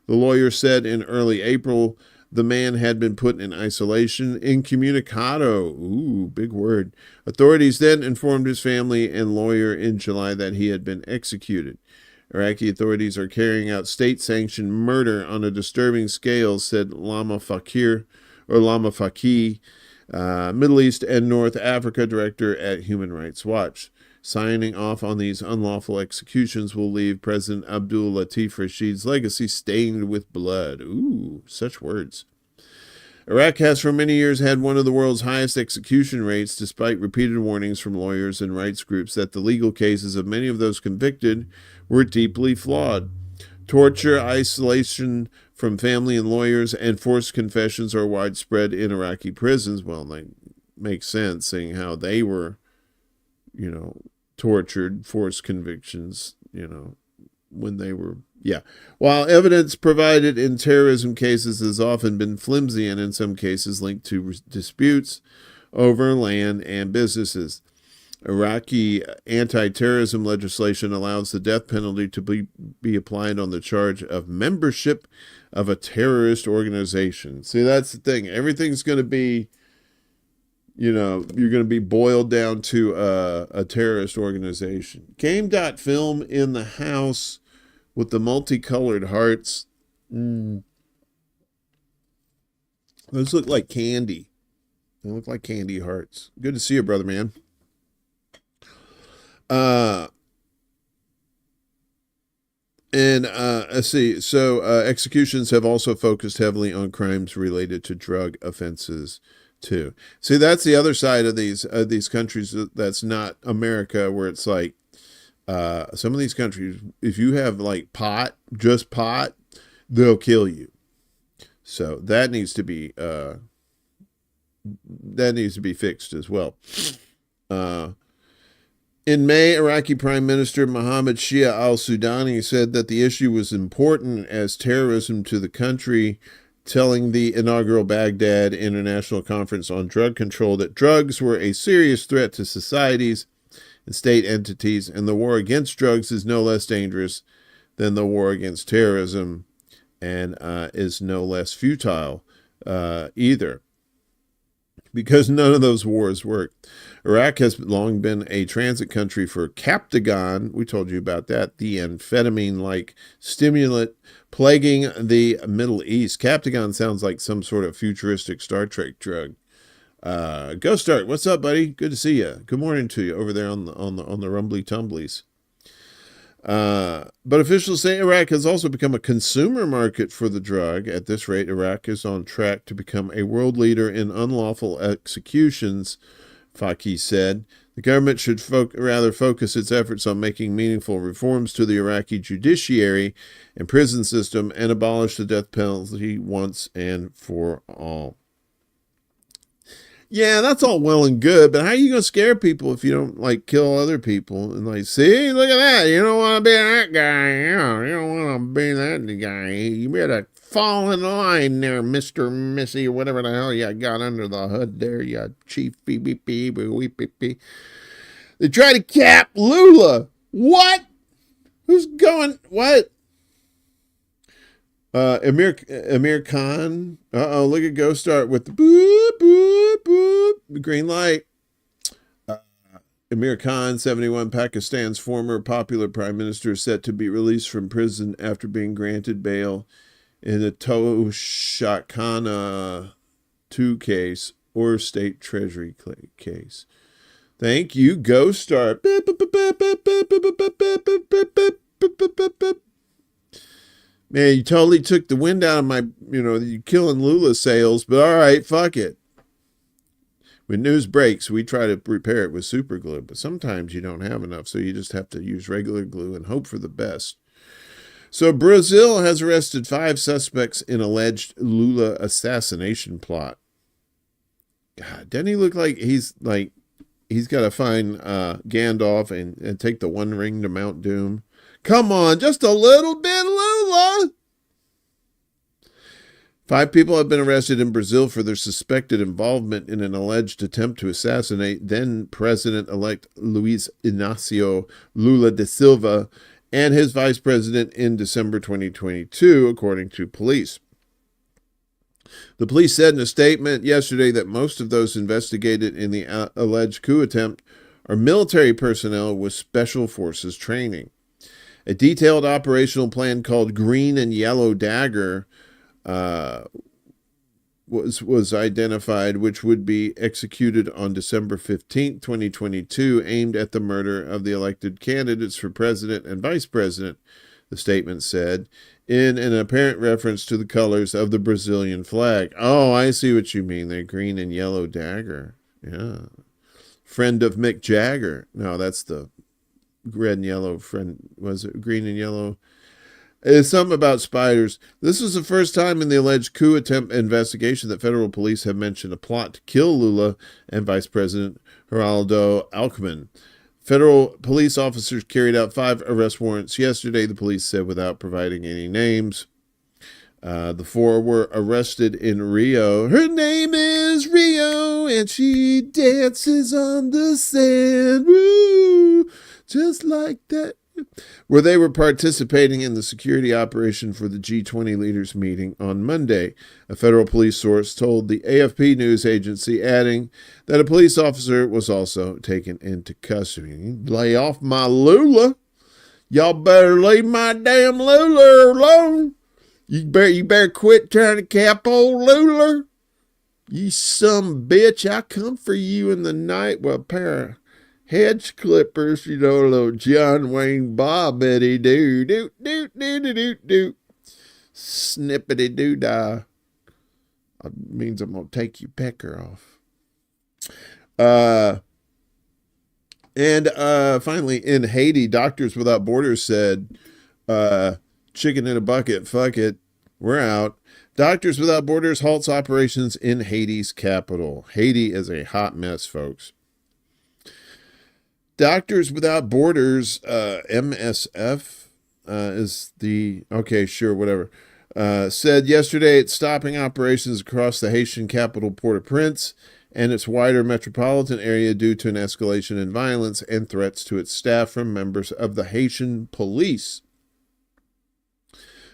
D: The lawyer said in early April the man had been put in isolation incommunicado. Ooh, big word. Authorities then informed his family and lawyer in July that he had been executed. Iraqi authorities are carrying out state-sanctioned murder on a disturbing scale, said Lama Faqih, Middle East and North Africa director at Human Rights Watch. Signing off on these unlawful executions will leave President Abdul Latif Rashid's legacy stained with blood. Ooh, such words. Iraq has for many years had one of the world's highest execution rates, despite repeated warnings from lawyers and rights groups that the legal cases of many of those convicted were deeply flawed. Torture, isolation from family and lawyers, and forced confessions are widespread in Iraqi prisons. Well, that makes sense, seeing how they were, tortured, forced convictions, when they were, While evidence provided in terrorism cases has often been flimsy and in some cases linked to disputes over land and businesses. Iraqi anti-terrorism legislation allows the death penalty to be applied on the charge of membership of a terrorist organization. See, that's the thing. Everything's going to be, you're going to be boiled down to a terrorist organization. Game.film in the house with the multicolored hearts. Those look like candy. They look like candy hearts. Good to see you, brother man. Let's see. So executions have also focused heavily on crimes related to drug offenses too. See, that's the other side of these countries that's not America, where it's like some of these countries, if you have like just pot, they'll kill you. So that needs to be fixed as well. In May, Iraqi Prime Minister Mohammed Shia al-Sudani said that the issue was important as terrorism to the country, telling the inaugural Baghdad International Conference on Drug Control that drugs were a serious threat to societies and state entities, and the war against drugs is no less dangerous than the war against terrorism, and is no less futile either, because none of those wars work. Iraq has long been a transit country for Captagon. We told you about that. The amphetamine-like stimulant plaguing the Middle East. Captagon sounds like some sort of futuristic Star Trek drug. Ghost Start, what's up, buddy? Good to see you. Good morning to you over there on the Rumbly Tumblies. But officials say Iraq has also become a consumer market for the drug. At this rate, Iraq is on track to become a world leader in unlawful executions, Faki said. The government should rather focus its efforts on making meaningful reforms to the Iraqi judiciary and prison system and abolish the death penalty once and for all. Yeah, that's all well and good, but how are you going to scare people if you don't, like, kill other people? And, like, see, look at that. You don't want to be that guy. You don't want to be that guy. You better fall in line there, Mr. Missy, or whatever the hell you got under the hood there, you chief beep. They try to cap Lula. What? Who's going, what? Amir Khan. Look at Ghost Start with the boop, boop, boop, the green light. Amir Khan, 71, Pakistan's former popular prime minister, is set to be released from prison after being granted bail in a Toshakhana 2 case or state treasury case. Thank you, Ghost Start. Man, you totally took the wind out of my, you killing Lula sales, but all right, fuck it. When news breaks, we try to repair it with super glue, but sometimes you don't have enough, so you just have to use regular glue and hope for the best. So Brazil has arrested 5 suspects in alleged Lula assassination plot. God, doesn't he look like he's got to find Gandalf and take the One Ring to Mount Doom? Come on, just a little bit, Lula. 5 people have been arrested in Brazil for their suspected involvement in an alleged attempt to assassinate then President-elect Luiz Inácio Lula da Silva and his vice president in December 2022, according to police. The police said in a statement yesterday that most of those investigated in the alleged coup attempt are military personnel with special forces training. A detailed operational plan called Green and Yellow Dagger was identified, which would be executed on December 15, 2022, aimed at the murder of the elected candidates for president and vice president, the statement said, in an apparent reference to the colors of the Brazilian flag. Oh, I see what you mean. They're green and yellow dagger. Yeah. Friend of Mick Jagger. No, that's the red and yellow friend. Was it green and yellow? It's something about spiders. This is the first time in the alleged coup attempt investigation that federal police have mentioned a plot to kill Lula and Vice President Geraldo Alckmin. Federal police officers carried out 5 arrest warrants yesterday, the police said, without providing any names. The four were arrested in Rio. Her name is Rio, and she dances on the sand. Woo! Just like that. Where they were participating in the security operation for the G20 leaders meeting on Monday. A federal police source told the AFP news agency, adding that a police officer was also taken into custody. Lay off my Lula. Y'all better leave my damn Lula alone. You better quit trying to cap old Lula. You some bitch, I come for you in the night with a pair of hedge clippers, a little John Wayne Bobbity doo doo doo doo doo doo doo. Snippity doo dah. That means I'm gonna take your pecker off. And finally, in Haiti, Doctors Without Borders said, chicken in a bucket, fuck it, we're out. Doctors Without Borders halts operations in Haiti's capital. Haiti is a hot mess, folks. Doctors Without Borders, MSF, is the, okay, sure, whatever, said yesterday it's stopping operations across the Haitian capital Port-au-Prince and its wider metropolitan area due to an escalation in violence and threats to its staff from members of the Haitian police.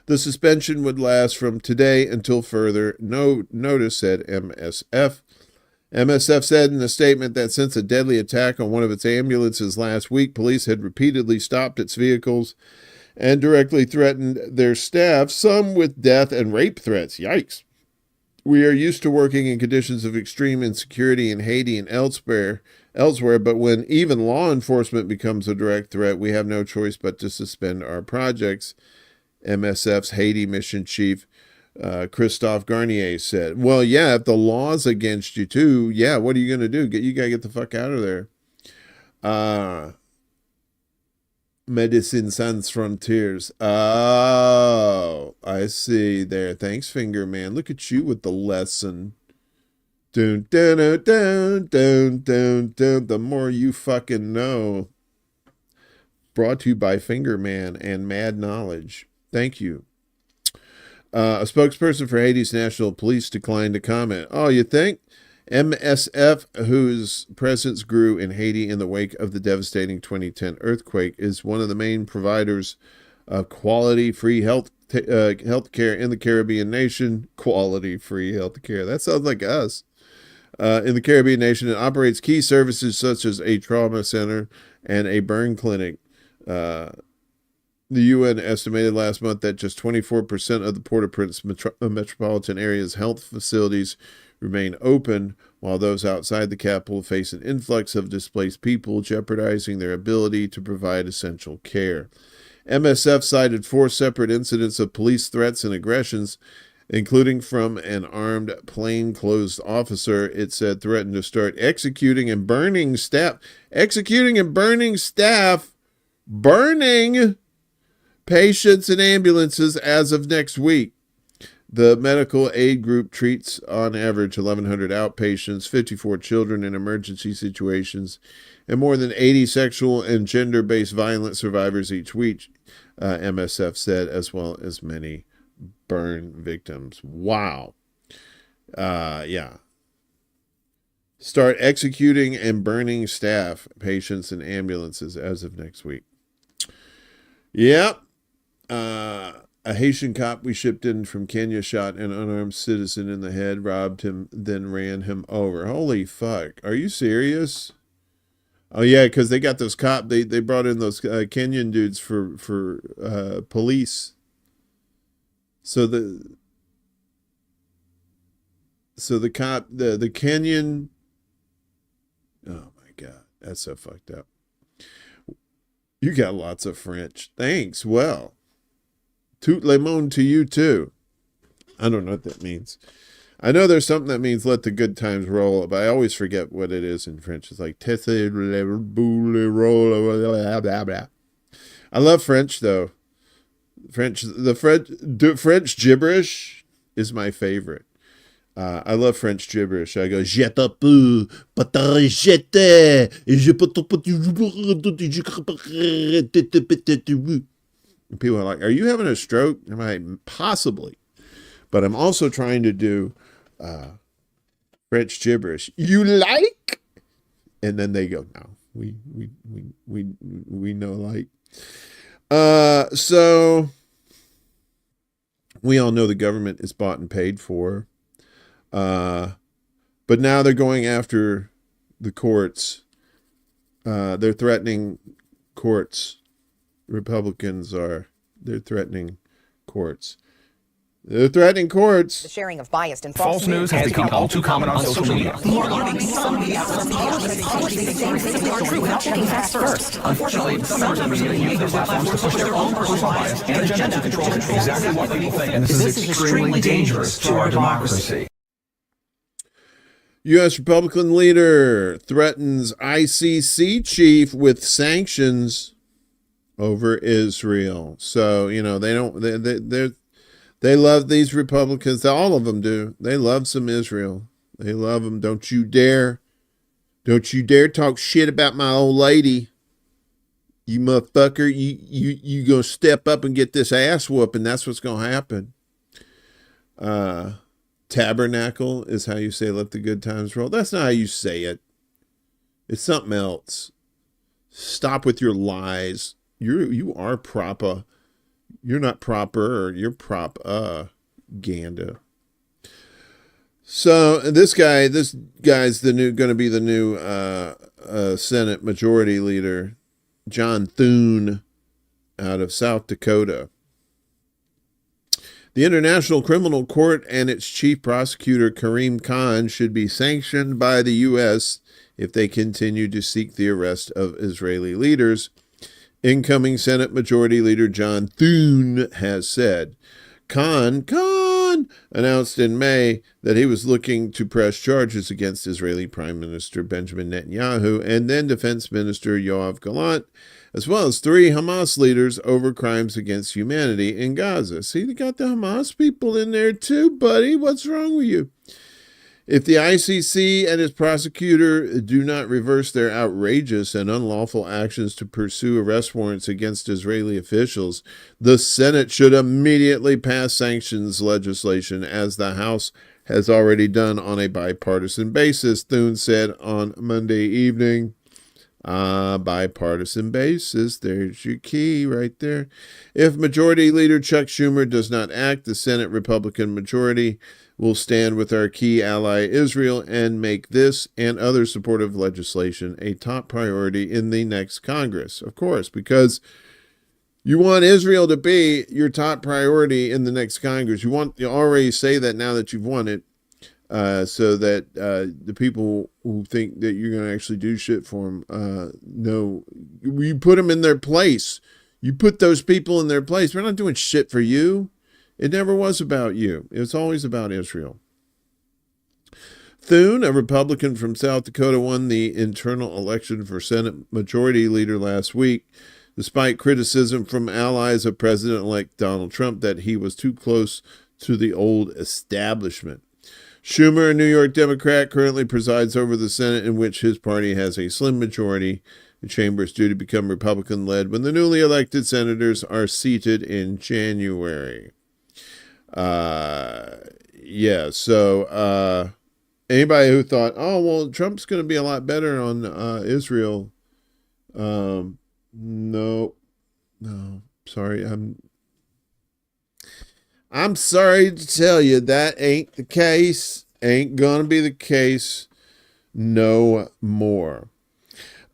D: The suspension would last from today until further notice, said MSF. MSF said in a statement that since a deadly attack on one of its ambulances last week, police had repeatedly stopped its vehicles and directly threatened their staff, some with death and rape threats. Yikes. We are used to working in conditions of extreme insecurity in Haiti and elsewhere, but when even law enforcement becomes a direct threat, we have no choice but to suspend our projects, MSF's Haiti mission chief, Christophe Garnier, said. Well, yeah, if the law's against you too, yeah, what are you going to do? You got to get the fuck out of there. Medicine Sans Frontiers. Oh, I see there. Thanks, Finger Man. Look at you with the lesson. Dun, dun, dun, dun, dun, dun, dun. The more you fucking know. Brought to you by Finger Man and Mad Knowledge. Thank you. A spokesperson for Haiti's National Police declined to comment. Oh, you think? MSF, whose presence grew in Haiti in the wake of the devastating 2010 earthquake, is one of the main providers of quality-free health care in the Caribbean nation. Quality-free health care. That sounds like us. In the Caribbean nation, it operates key services such as a trauma center and a burn clinic. The UN estimated last month that just 24% of the Port-au-Prince metropolitan area's health facilities remain open, while those outside the capital face an influx of displaced people, jeopardizing their ability to provide essential care. MSF cited 4 separate incidents of police threats and aggressions, including from an armed plainclothes officer. It said threatened to start executing and burning staff. Burning patients and ambulances as of next week. The medical aid group treats on average 1,100 outpatients, 54 children in emergency situations, and more than 80 sexual and gender-based violence survivors each week, MSF said, as well as many burn victims. Wow. Yeah. Start executing and burning staff, patients, and ambulances as of next week. Yep. A Haitian cop we shipped in from Kenya shot an unarmed citizen in the head, robbed him, then ran him over. Holy fuck. Are you serious? Oh, yeah, because they got those cop. They brought in those Kenyan dudes for police. So the cop, the Kenyan. Oh, my God. That's so fucked up. You got lots of French. Thanks. Well, tout le monde to you, too. I don't know what that means. I know there's something that means let the good times roll, but I always forget what it is in French. It's like, I love French, though. French gibberish is my favorite. I love French gibberish. I go, je peux pas t'arrêter, je peux and people are like, are you having a stroke? I'm like, possibly. but I'm also trying to do French gibberish. You like? And then they go, no, we know like. So we all know the government is bought and paid for. But now they're going after the courts. They're threatening courts. Republicans are. They're threatening courts. They're threatening courts.
E: The sharing of biased and
F: False news has become all too common on social media.
E: More alarming, some media publish these things as they are true without checking facts first. Unfortunately, some members of the media use their platforms to push their own personal bias and agenda to control exactly what people think. And this is extremely dangerous to our democracy.
D: U.S. Republican leader threatens ICC chief with sanctions over Israel. So, you know, they love these Republicans. All of them do. They love some Israel. They love them. Don't you dare talk shit about my old lady. You motherfucker. You gonna step up and get this ass whooping. That's what's gonna happen. Tabernacle is how you say let the good times roll. That's not how you say it. It's something else. Stop with your lies. You are proper. You're not proper, or you're Ganda. So this guy's going to be the new Senate Majority Leader, John Thune, out of South Dakota. The International Criminal Court and its chief prosecutor, Karim Khan, should be sanctioned by the U.S. if they continue to seek the arrest of Israeli leaders. Incoming Senate Majority Leader John Thune has said. Khan announced in May that he was looking to press charges against Israeli Prime Minister Benjamin Netanyahu and then Defense Minister Yoav Gallant, as well as 3 Hamas leaders over crimes against humanity in Gaza. See, they got the Hamas people in there too, buddy. What's wrong with you? If the ICC and its prosecutor do not reverse their outrageous and unlawful actions to pursue arrest warrants against Israeli officials, the Senate should immediately pass sanctions legislation, as the House has already done on a bipartisan basis, Thune said on Monday evening. Bipartisan basis, there's your key right there. If Majority Leader Chuck Schumer does not act, the Senate Republican majority will stand with our key ally Israel and make this and other supportive legislation a top priority in the next Congress. Of course, because you want Israel to be your top priority in the next Congress. You already say that now that you've won it, so that the people who think that you're going to actually do shit for them know you put them in their place. You put those people in their place. We're not doing shit for you. It never was about you. It was always about Israel. Thune, a Republican from South Dakota, won the internal election for Senate Majority Leader last week, despite criticism from allies of President-elect Donald Trump that he was too close to the old establishment. Schumer, a New York Democrat, currently presides over the Senate, in which his party has a slim majority. The chamber is due to become Republican-led when the newly elected senators are seated in January. So anybody who thought, oh, well, Trump's going to be a lot better on Israel. No, sorry. I'm sorry to tell you that ain't the case. Ain't going to be the case no more.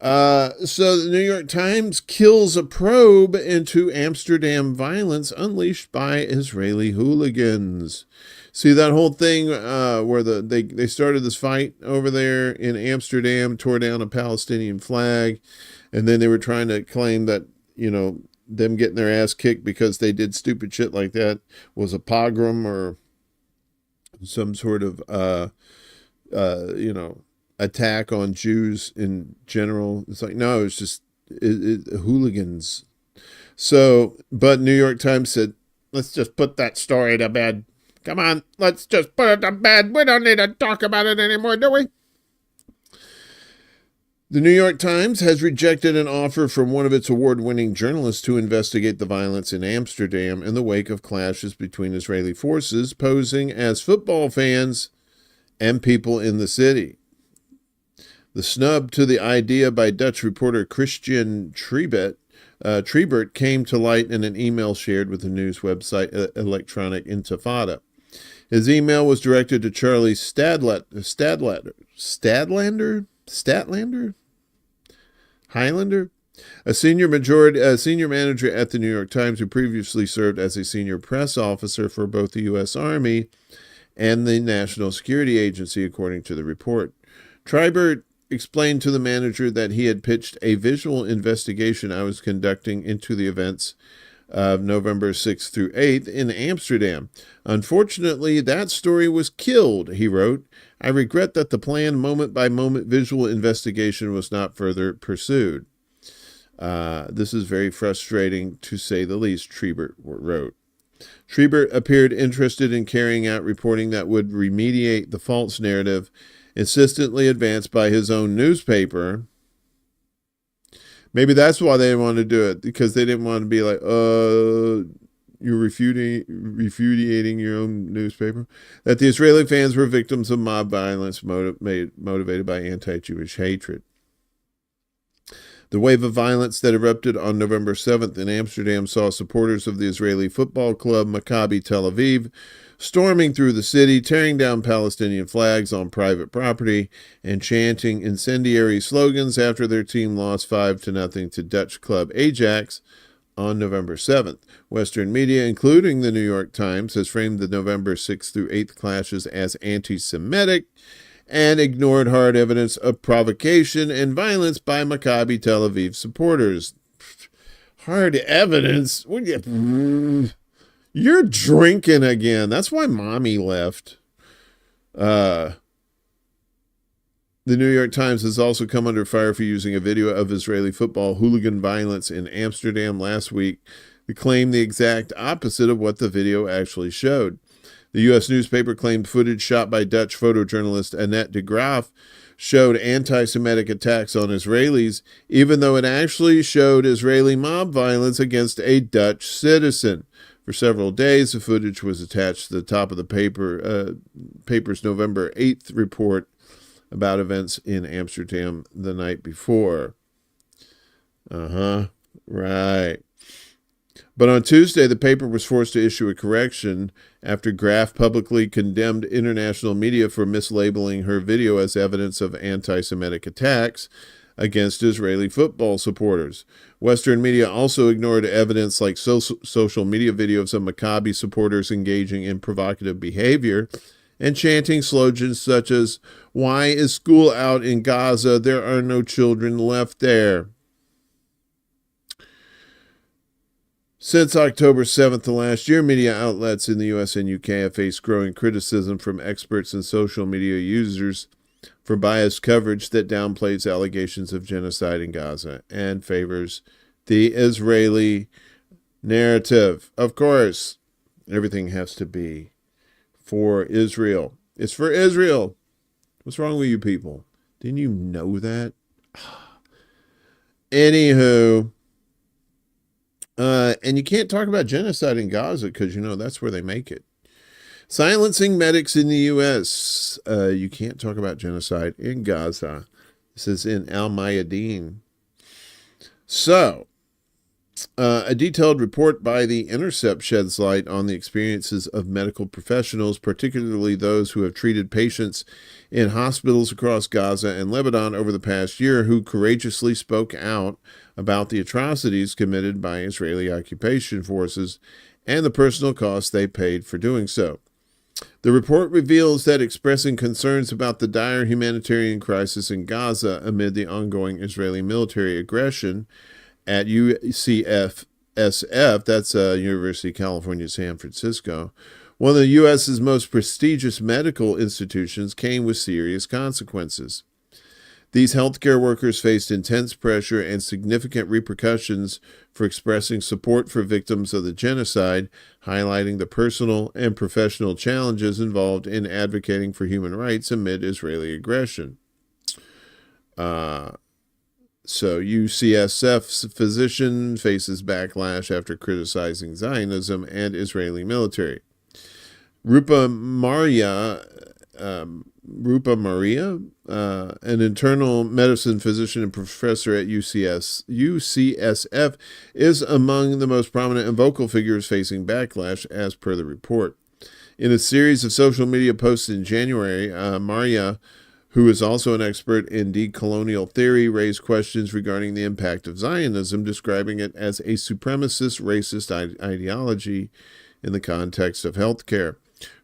D: So the New York Times kills a probe into Amsterdam violence unleashed by Israeli hooligans. See that whole thing where they started this fight over there in Amsterdam, tore down a Palestinian flag, and then they were trying to claim that, you know, them getting their ass kicked because they did stupid shit like that was a pogrom or some sort of attack on Jews in general. It's like, no, it's just hooligans. So, but New York Times said, let's just put that story to bed. Come on, let's just put it to bed. We don't need to talk about it anymore, do we? The New York Times has rejected an offer from one of its award-winning journalists to investigate the violence in Amsterdam in the wake of clashes between Israeli forces posing as football fans and people in the city. The snub to the idea by Dutch reporter Christian Trebert came to light in an email shared with the news website Electronic Intifada. His email was directed to Charlie Highlander, a senior manager at the New York Times who previously served as a senior press officer for both the U.S. Army and the National Security Agency, according to the report. Trebert explained to the manager that he had pitched a visual investigation I was conducting into the events of November 6th through 8th in Amsterdam. Unfortunately, that story was killed, he wrote. I regret that the planned moment-by-moment visual investigation was not further pursued. This is very frustrating, to say the least, Trebert wrote. Trebert appeared interested in carrying out reporting that would remediate the false narrative insistently advanced by his own newspaper. Maybe that's why they wanted to do it, because they didn't want to be like, you're refuting your own newspaper, that the Israeli fans were victims of mob violence motivated by anti-Jewish hatred. The wave of violence that erupted on November 7th in Amsterdam saw supporters of the Israeli football club Maccabi Tel Aviv storming through the city, tearing down Palestinian flags on private property, and chanting incendiary slogans after their team lost 5-0 to Dutch club Ajax on November 7th. Western media, including the New York Times, has framed the November 6th through 8th clashes as anti-Semitic and ignored hard evidence of provocation and violence by Maccabi Tel Aviv supporters. Hard evidence? You're drinking again. That's why mommy left. The New York Times has also come under fire for using a video of Israeli football hooligan violence in Amsterdam last week to claim the exact opposite of what the video actually showed. The U.S. newspaper claimed footage shot by Dutch photojournalist Annette de Graaf showed anti-Semitic attacks on Israelis, even though it actually showed Israeli mob violence against a Dutch citizen. For several days, the footage was attached to the top of the paper's November 8th report about events in Amsterdam the night before. Right. But on Tuesday, the paper was forced to issue a correction after Graff publicly condemned international media for mislabeling her video as evidence of anti-Semitic attacks against Israeli football supporters. Western media also ignored evidence like social media videos of Maccabi supporters engaging in provocative behavior and chanting slogans such as, "Why is school out in Gaza? There are no children left there." Since October 7th of last year, media outlets in the U.S. and UK have faced growing criticism from experts and social media users for biased coverage that downplays allegations of genocide in Gaza and favors the Israeli narrative. Of course, everything has to be for Israel. It's for Israel. What's wrong with you people? Didn't you know that? Anywho, and you can't talk about genocide in Gaza because, that's where they make it. Silencing medics in the U.S. You can't talk about genocide in Gaza. This is in Al Mayadeen. So, a detailed report by The Intercept sheds light on the experiences of medical professionals, particularly those who have treated patients in hospitals across Gaza and Lebanon over the past year who courageously spoke out about the atrocities committed by Israeli occupation forces and the personal costs they paid for doing so. The report reveals that expressing concerns about the dire humanitarian crisis in Gaza amid the ongoing Israeli military aggression at UCSF, that's University of California, San Francisco, one of the U.S.'s most prestigious medical institutions, came with serious consequences. These healthcare workers faced intense pressure and significant repercussions for expressing support for victims of the genocide, highlighting the personal and professional challenges involved in advocating for human rights amid Israeli aggression. So UCSF's physician faces backlash after criticizing Zionism and Israeli military. Rupa Maria, an internal medicine physician and professor at UCSF, is among the most prominent and vocal figures facing backlash, as per the report. In a series of social media posts in January, Maria, who is also an expert in decolonial theory, raised questions regarding the impact of Zionism, describing it as a supremacist, racist ideology in the context of healthcare.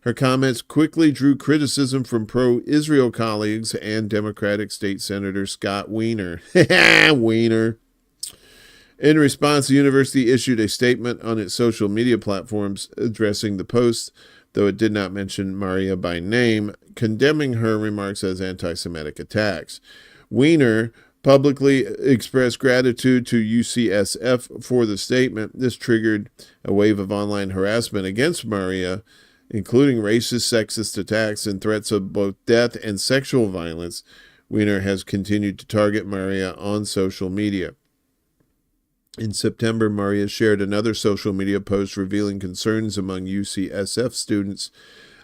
D: Her comments quickly drew criticism from pro-Israel colleagues and Democratic State Senator Scott Wiener. Wiener. In response, the university issued a statement on its social media platforms addressing the post, though it did not mention Maria by name, condemning her remarks as anti-Semitic attacks. Wiener publicly expressed gratitude to UCSF for the statement. This triggered a wave of online harassment against Maria, including racist, sexist attacks and threats of both death and sexual violence. Wiener has continued to target Maria on social media. In September, Maria shared another social media post revealing concerns among UCSF students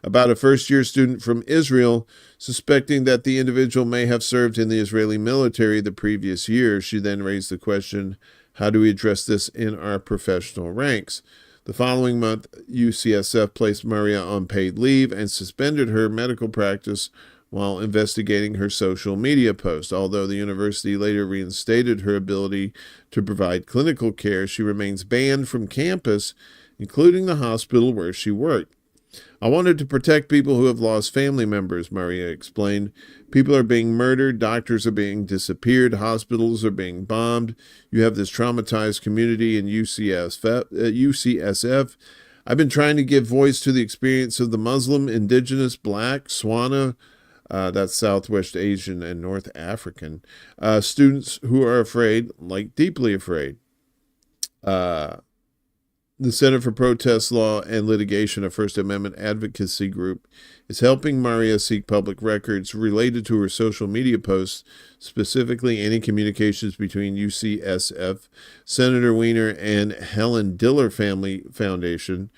D: about a first-year student from Israel, suspecting that the individual may have served in the Israeli military the previous year. She then raised the question, how do we address this in our professional ranks? The following month, UCSF placed Maria on paid leave and suspended her medical practice while investigating her social media post. Although the university later reinstated her ability to provide clinical care, she remains banned from campus, including the hospital where she worked. I wanted to protect people who have lost family members, Maria explained. People are being murdered, doctors are being disappeared, hospitals are being bombed. You have this traumatized community in UCSF. I've been trying to give voice to the experience of the Muslim, Indigenous, Black, Swana, that's Southwest Asian and North African, students who are afraid, like deeply afraid. The Center for Protest Law and Litigation, a First Amendment advocacy group, is helping Maria seek public records related to her social media posts, specifically any communications between UCSF, Senator Wiener, and Helen Diller Family Foundation,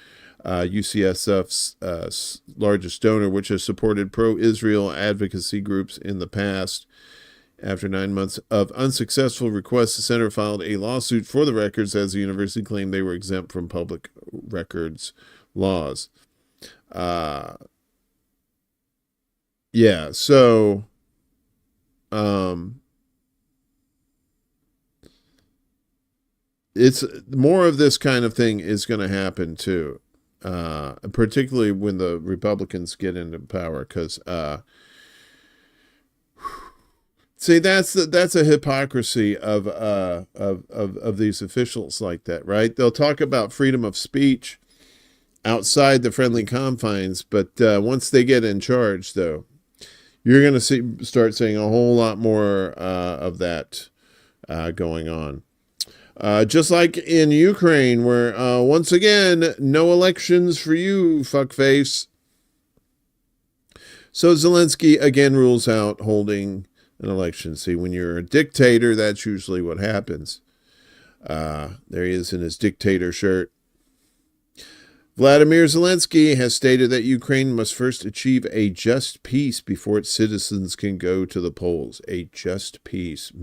D: UCSF's largest donor, which has supported pro-Israel advocacy groups in the past. After 9 months of unsuccessful requests, the center filed a lawsuit for the records as the university claimed they were exempt from public records laws. So it's more of this kind of thing is going to happen too, particularly when the Republicans get into power, because see, that's a hypocrisy of these officials like that, right? They'll talk about freedom of speech outside the friendly confines, but once they get in charge, though, you're going to start seeing a whole lot more of that going on. Just like in Ukraine, where once again, no elections for you, fuckface. So Zelensky again rules out holding an election. See, when you're a dictator, that's usually what happens. There he is in his dictator shirt. Vladimir Zelensky has stated that Ukraine must first achieve a just peace before its citizens can go to the polls. A just peace.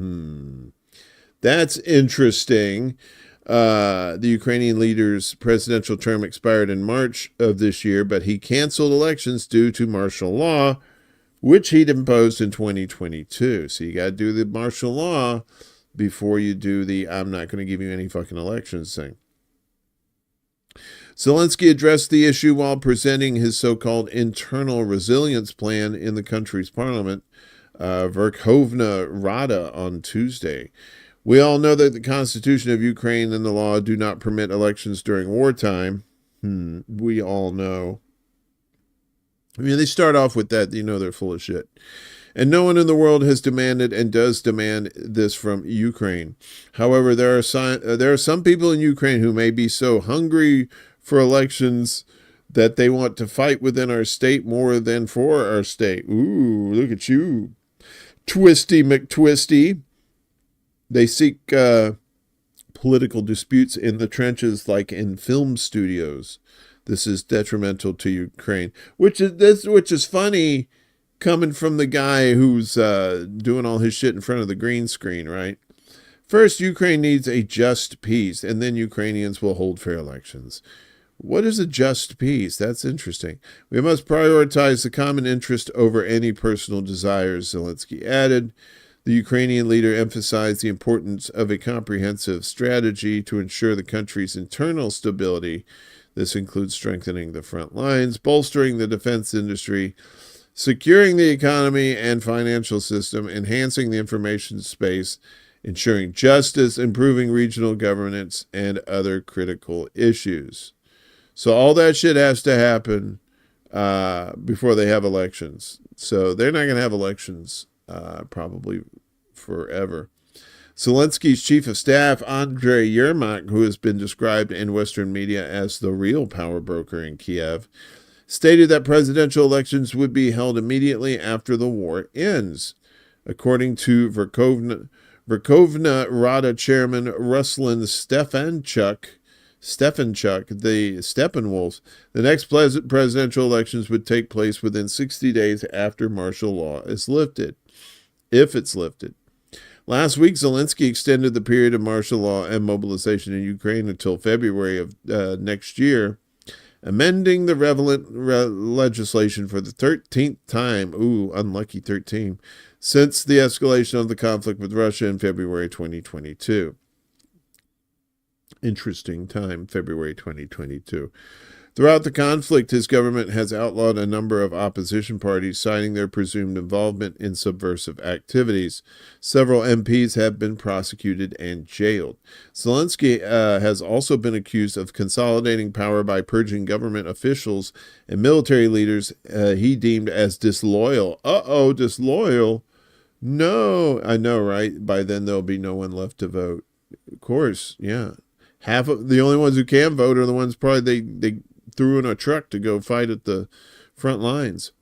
D: That's interesting. The Ukrainian leader's presidential term expired in March of this year, but he canceled elections due to martial law, which he'd imposed in 2022. So you got to do the martial law before you do the I'm not going to give you any fucking elections thing. Zelensky addressed the issue while presenting his so-called internal resilience plan in the country's parliament, Verkhovna Rada, on Tuesday. We all know that the Constitution of Ukraine and the law do not permit elections during wartime. We all know. I mean, they start off with that, you know they're full of shit. And no one in the world has demanded and does demand this from Ukraine. However, there are some people in Ukraine who may be so hungry for elections that they want to fight within our state more than for our state. Ooh, look at you, Twisty McTwisty. They seek political disputes in the trenches, like in film studios. This is detrimental to Ukraine, which is funny, coming from the guy who's doing all his shit in front of the green screen, right? First, Ukraine needs a just peace, and then Ukrainians will hold fair elections. What is a just peace? That's interesting. We must prioritize the common interest over any personal desires, Zelensky added. The Ukrainian leader emphasized the importance of a comprehensive strategy to ensure the country's internal stability. This includes strengthening the front lines, bolstering the defense industry, securing the economy and financial system, enhancing the information space, ensuring justice, improving regional governance, and other critical issues. So all that shit has to happen before they have elections. So they're not going to have elections probably forever. Zelensky's chief of staff, Andrei Yermak, who has been described in Western media as the real power broker in Kiev, stated that presidential elections would be held immediately after the war ends. According to Verkhovna Rada chairman Ruslan Stefanchuk, the Steppenwolf, the next presidential elections would take place within 60 days after martial law is lifted, if it's lifted. Last week, Zelensky extended the period of martial law and mobilization in Ukraine until February of next year, amending the relevant legislation for the 13th time, unlucky 13, since the escalation of the conflict with Russia in February 2022. Interesting time, February 2022. Throughout the conflict, his government has outlawed a number of opposition parties, citing their presumed involvement in subversive activities. Several MPs have been prosecuted and jailed. Zelensky has also been accused of consolidating power by purging government officials and military leaders he deemed as disloyal. Disloyal? No, I know, right? By then there'll be no one left to vote. Of course, yeah. Half of the only ones who can vote are the ones probably they threw in a truck to go fight at the front lines.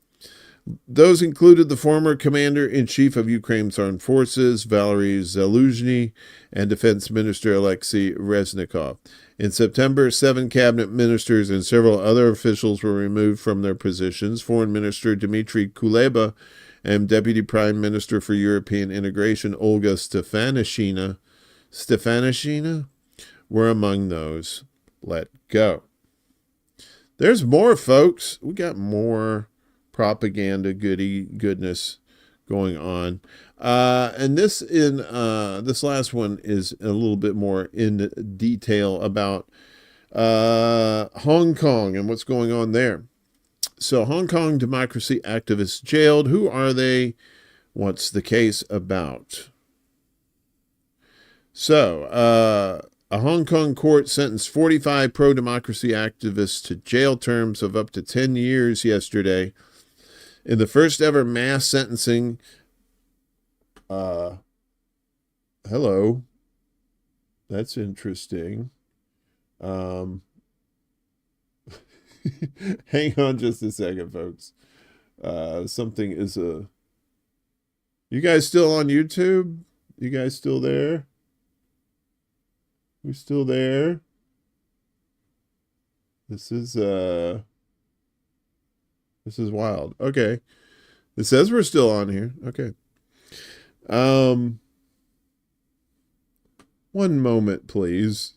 D: Those included the former commander-in-chief of Ukraine's armed forces, Valery Zaluzhny, and Defense Minister Alexei Reznikov. In September, 7 cabinet ministers and several other officials were removed from their positions. Foreign Minister Dmitry Kuleba and Deputy Prime Minister for European Integration Olga Stefanishina were among those let go. There's more, folks. We got more propaganda goodness going on. And this last one is a little bit more in detail about Hong Kong and what's going on there. So Hong Kong democracy activists jailed. Who are they? What's the case about? So, a Hong Kong court sentenced 45 pro-democracy activists to jail terms of up to 10 years yesterday in the first ever mass sentencing. Hello. That's interesting. Hang on just a second, folks. Something is You guys still on YouTube? You guys still there? We still there? This is wild. Okay. It says we're still on here. Okay. One moment, please.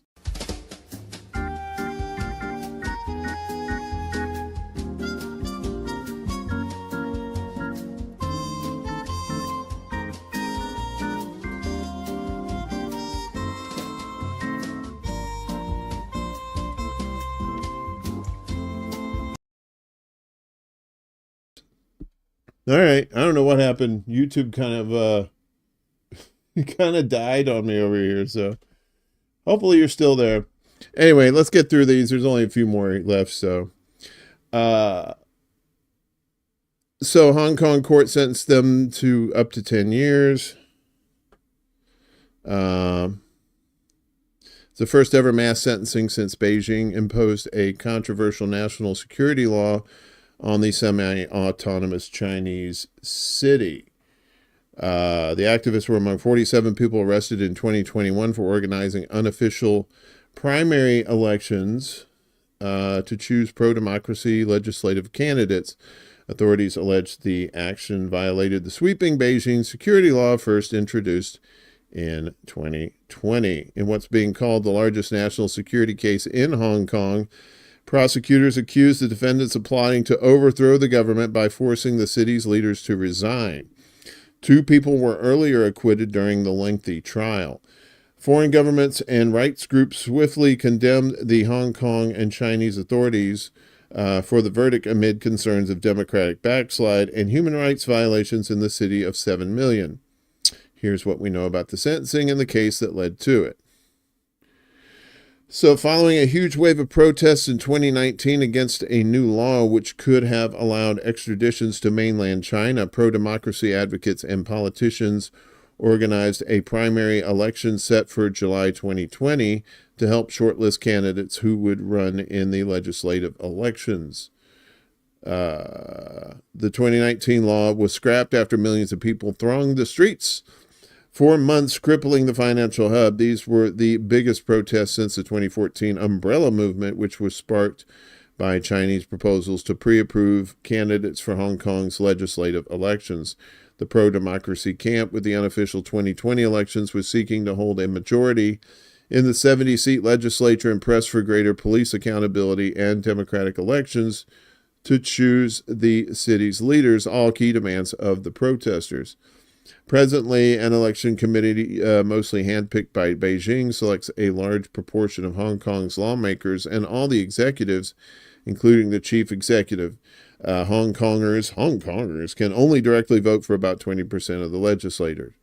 D: All right. I don't know what happened. YouTube kind of died on me over here. So hopefully you're still there. Anyway, let's get through these. There's only a few more left. So Hong Kong court sentenced them to up to 10 years. It's the first ever mass sentencing since Beijing imposed a controversial national security law on the semi-autonomous Chinese city. The activists were among 47 people arrested in 2021 for organizing unofficial primary elections to choose pro-democracy legislative candidates. Authorities alleged the action violated the sweeping Beijing security law first introduced in 2020. In what's being called the largest national security case in Hong Kong, prosecutors accused the defendants of plotting to overthrow the government by forcing the city's leaders to resign. 2 people were earlier acquitted during the lengthy trial. Foreign governments and rights groups swiftly condemned the Hong Kong and Chinese authorities for the verdict amid concerns of democratic backslide and human rights violations in the city of 7 million. Here's what we know about the sentencing and the case that led to it. So following a huge wave of protests in 2019 against a new law which could have allowed extraditions to mainland China, pro-democracy advocates and politicians organized a primary election set for July 2020 to help shortlist candidates who would run in the legislative elections. The 2019 law was scrapped after millions of people thronged the streets for months, crippling the financial hub. These were the biggest protests since the 2014 umbrella movement, which was sparked by Chinese proposals to pre-approve candidates for Hong Kong's legislative elections. The pro-democracy camp with the unofficial 2020 elections was seeking to hold a majority in the 70-seat legislature and press for greater police accountability and democratic elections to choose the city's leaders, all key demands of the protesters. Presently, an election committee, mostly handpicked by Beijing, selects a large proportion of Hong Kong's lawmakers and all the executives, including the chief executive. Hong Kongers can only directly vote for about 20% of the legislators.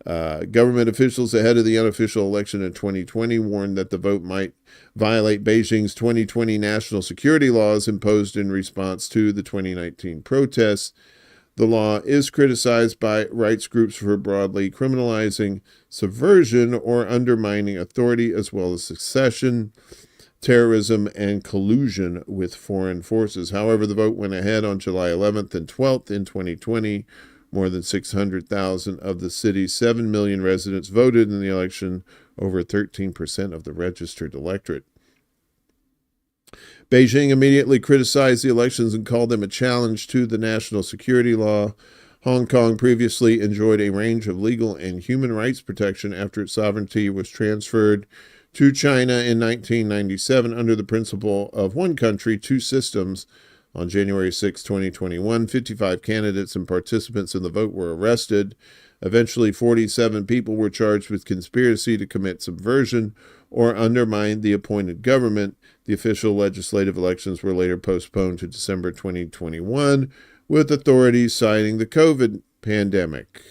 D: Government officials ahead of the unofficial election in 2020 warned that the vote might violate Beijing's 2020 national security laws imposed in response to the 2019 protests. The law is criticized by rights groups for broadly criminalizing subversion or undermining authority, as well as secession, terrorism, and collusion with foreign forces. However, the vote went ahead on July 11th and 12th in 2020. More than 600,000 of the city's 7 million residents voted in the election, over 13% of the registered electorate. Beijing immediately criticized the elections and called them a challenge to the national security law. Hong Kong previously enjoyed a range of legal and human rights protection after its sovereignty was transferred to China in 1997 under the principle of one country, two systems. On January 6, 2021, 55 candidates and participants in the vote were arrested. Eventually, 47 people were charged with conspiracy to commit subversion or undermine the appointed government. The official legislative elections were later postponed to December 2021, with authorities citing the COVID pandemic.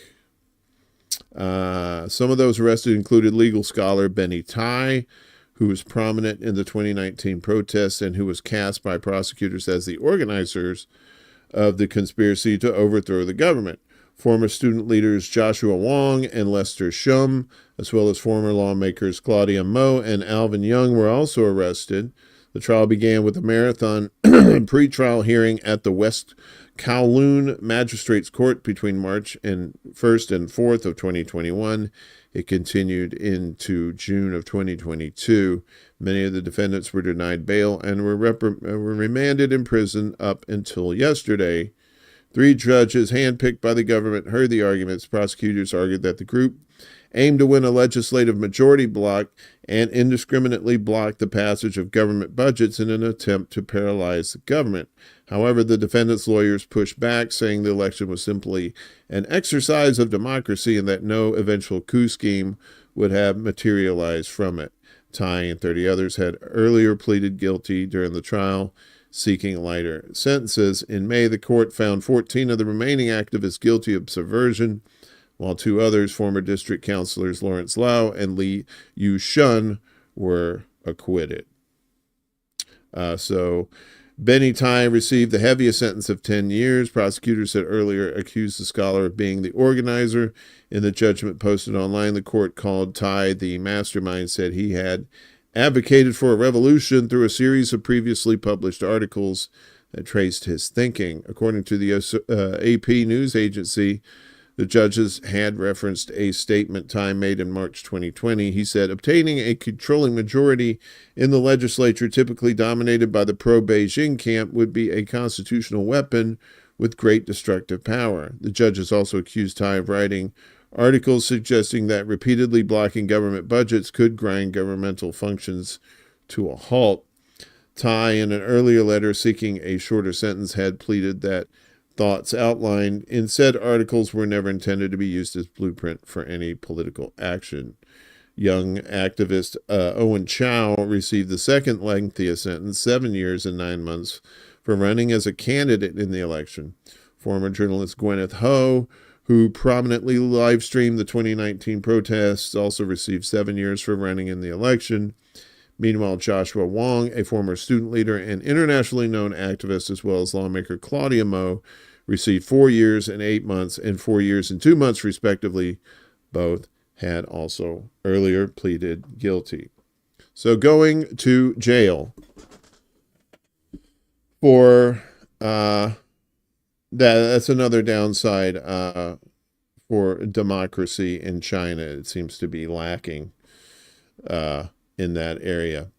D: Some of those arrested included legal scholar Benny Tai, who was prominent in the 2019 protests and who was cast by prosecutors as the organizers of the conspiracy to overthrow the government. Former student leaders Joshua Wong and Lester Shum, as well as former lawmakers Claudia Mo and Alvin Young, were also arrested. The trial began with a marathon pre-trial hearing at the West Kowloon Magistrates Court between March 1st and 4th of 2021. It continued into June of 2022. Many of the defendants were denied bail and were remanded in prison up until yesterday. 3 judges handpicked by the government heard the arguments. Prosecutors argued that the group aimed to win a legislative majority block and indiscriminately blocked the passage of government budgets in an attempt to paralyze the government. However, the defendants' lawyers pushed back, saying the election was simply an exercise of democracy and that no eventual coup scheme would have materialized from it. Tai and 30 others had earlier pleaded guilty during the trial, seeking lighter sentences. In May, the court found 14 of the remaining activists guilty of subversion, while 2 others, former district councilors Lawrence Lau and Li Yushun, were acquitted. So Benny Tai received the heaviest sentence of 10 years. Prosecutors had earlier accused the scholar of being the organizer. In the judgment posted online, the court called Tai the mastermind, said he had advocated for a revolution through a series of previously published articles that traced his thinking. According to the AP news agency, The judges had referenced a statement Time made in March 2020. He said, obtaining a controlling majority in the legislature, typically dominated by the pro-Beijing camp, would be a constitutional weapon with great destructive power. The judges also accused Tai of writing articles suggesting that repeatedly blocking government budgets could grind governmental functions to a halt. Tai, in an earlier letter seeking a shorter sentence, had pleaded that thoughts outlined in said articles were never intended to be used as blueprint for any political action. Young activist Owen Chow received the second lengthiest sentence, 7 years and 9 months, for running as a candidate in the election. Former journalist Gwyneth Ho, who prominently live-streamed the 2019 protests, also received 7 years for running in the election. Meanwhile, Joshua Wong, a former student leader and internationally known activist, as well as lawmaker Claudia Mo, received 4 years and 8 months and 4 years and 2 months, respectively. Both had also earlier pleaded guilty. So going to jail for that's another downside for democracy in China. It seems to be lacking in that area.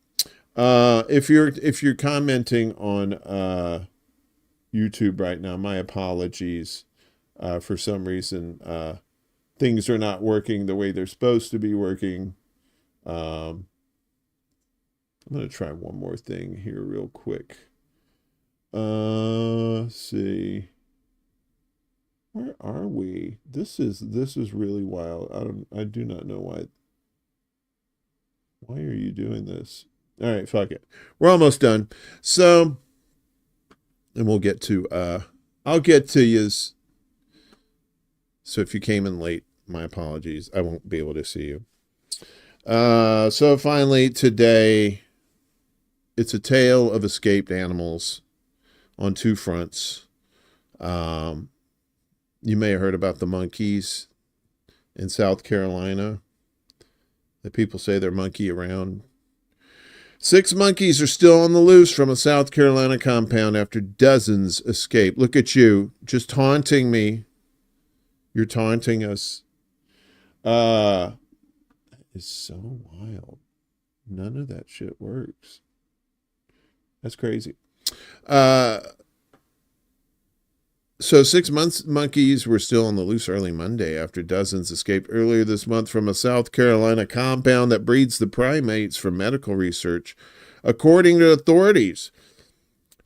D: If you're commenting on YouTube right now, my apologies. For some reason, things are not working the way they're supposed to be working. I'm going to try one more thing here real quick. Let's see. Where are we? This is really wild. I do not know why. Why are you doing this? All right, fuck it. We're almost done. So, and we'll get to, I'll get to yous. So if you came in late, my apologies. I won't be able to see you. So finally today, it's a tale of escaped animals on two fronts. You may have heard about the monkeys in South Carolina. The people say they're monkey around. 6 monkeys are still on the loose from a South Carolina compound after dozens escaped. Look at you, just taunting me. You're taunting us. That is so wild. None of that shit works. That's crazy. So 6 monkeys were still on the loose early Monday after dozens escaped earlier this month from a South Carolina compound that breeds the primates for medical research, according to authorities.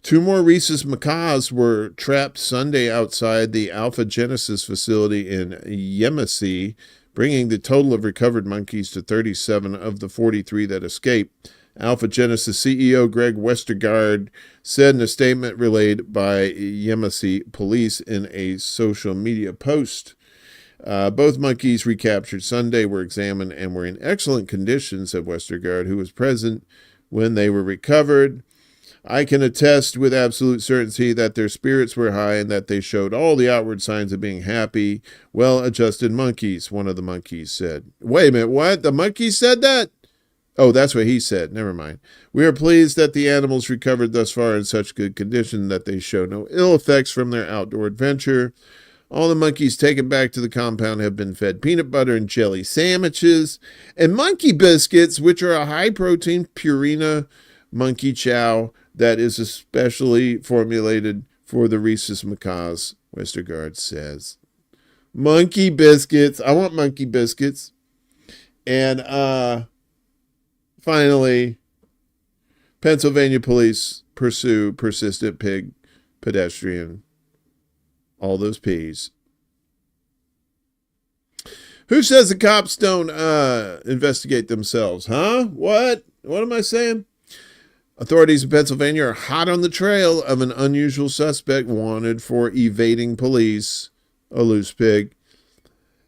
D: 2 more rhesus macaques were trapped Sunday outside the Alpha Genesis facility in Yemassee, bringing the total of recovered monkeys to 37 of the 43 that escaped. Alpha Genesis CEO Greg Westergaard said in a statement relayed by Yemassee police in a social media post. Both monkeys recaptured Sunday were examined and were in excellent condition, said Westergaard, who was present when they were recovered. I can attest with absolute certainty that their spirits were high and that they showed all the outward signs of being happy, well-adjusted monkeys, one of the monkeys said. Wait a minute, what? The monkey said that? Oh, that's what he said. Never mind. We are pleased that the animals recovered thus far in such good condition that they show no ill effects from their outdoor adventure. All the monkeys taken back to the compound have been fed peanut butter and jelly sandwiches and monkey biscuits, which are a high-protein Purina monkey chow that is especially formulated for the rhesus macaques, Westergaard says. Monkey biscuits. I want monkey biscuits. And, finally, Pennsylvania police pursue persistent pig pedestrian. All those P's. Who says the cops don't investigate themselves? Huh? What? What am I saying? Authorities in Pennsylvania are hot on the trail of an unusual suspect wanted for evading police, a loose pig.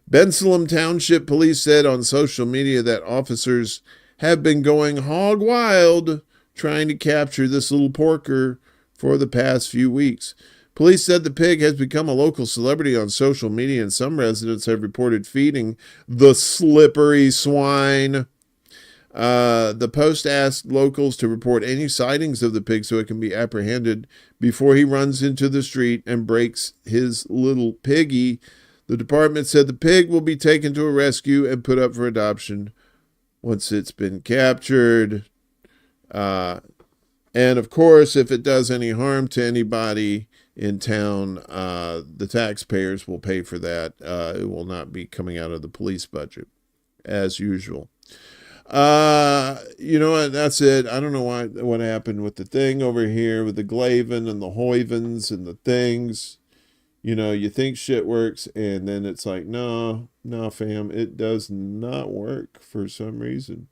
D: Bensalem Township Police said on social media that officers have been going hog wild trying to capture this little porker for the past few weeks. Police said the pig has become a local celebrity on social media, and some residents have reported feeding the slippery swine. The Post asked locals to report any sightings of the pig so it can be apprehended before he runs into the street and breaks his little piggy. The department said the pig will be taken to a rescue and put up for adoption once it's been captured. And of course, if it does any harm to anybody in town, the taxpayers will pay for that. It will not be coming out of the police budget, as usual. You know what? That's it. I don't know what happened with the thing over here with the Glavin and the Hoivens and the things. You know, you think shit works, and then it's like, no, fam, it does not work for some reason.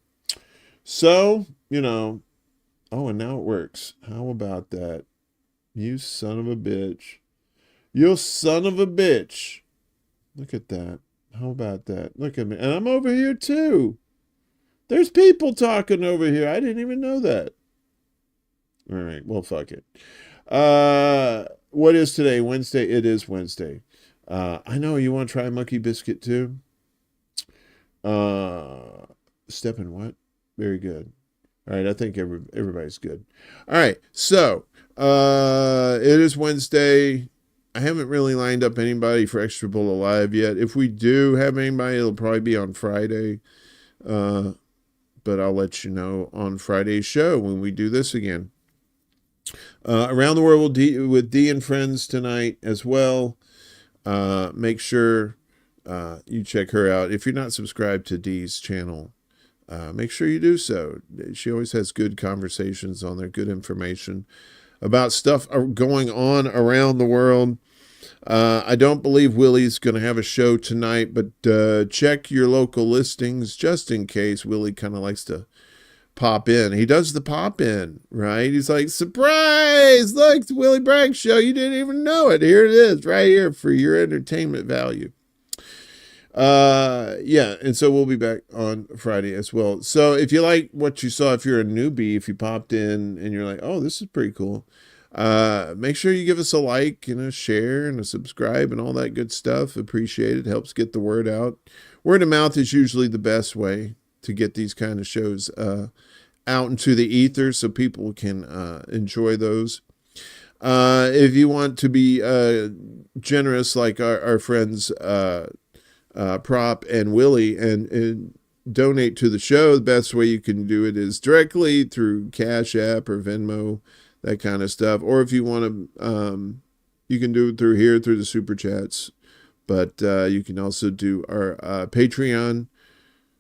D: So, you know, oh, and now it works. How about that? You son of a bitch. You son of a bitch. Look at that. How about that? Look at me. And I'm over here too. There's people talking over here. I didn't even know that. All right. Well, fuck it. What is today? Wednesday? It is Wednesday. I know you want to try Monkey Biscuit too. Step in what? Very good. All right. I think everybody's good. All right. So, it is Wednesday. I haven't really lined up anybody for ExtraBulla Live yet. If we do have anybody, it'll probably be on Friday. But I'll let you know on Friday's show when we do this again. Around the World with Dee and Friends tonight as well. Make sure you check her out. If you're not subscribed to Dee's channel, make sure you do so. She always has good conversations on there, good information about stuff going on around the world. I don't believe Willie's going to have a show tonight, but check your local listings just in case. Willie kind of likes to pop in. He does the pop in, right? He's like, surprise! Look, it's Willie Bragg's show. You didn't even know it. Here it is, right here for your entertainment value. Yeah, and so we'll be back on Friday as well. So if you like what you saw, if you're a newbie, if you popped in and you're like, oh, this is pretty cool, make sure you give us a like and a share and a subscribe and all that good stuff. Appreciate it. Helps get the word out. Word of mouth is usually the best way to get these kind of shows out into the ether so people can enjoy those. If you want to be generous like our friends Prop and Willie and donate to the show, the best way you can do it is directly through CashApp or Venmo, that kind of stuff. Or if you want to, you can do it through here, through the Super Chats. But you can also do our Patreon.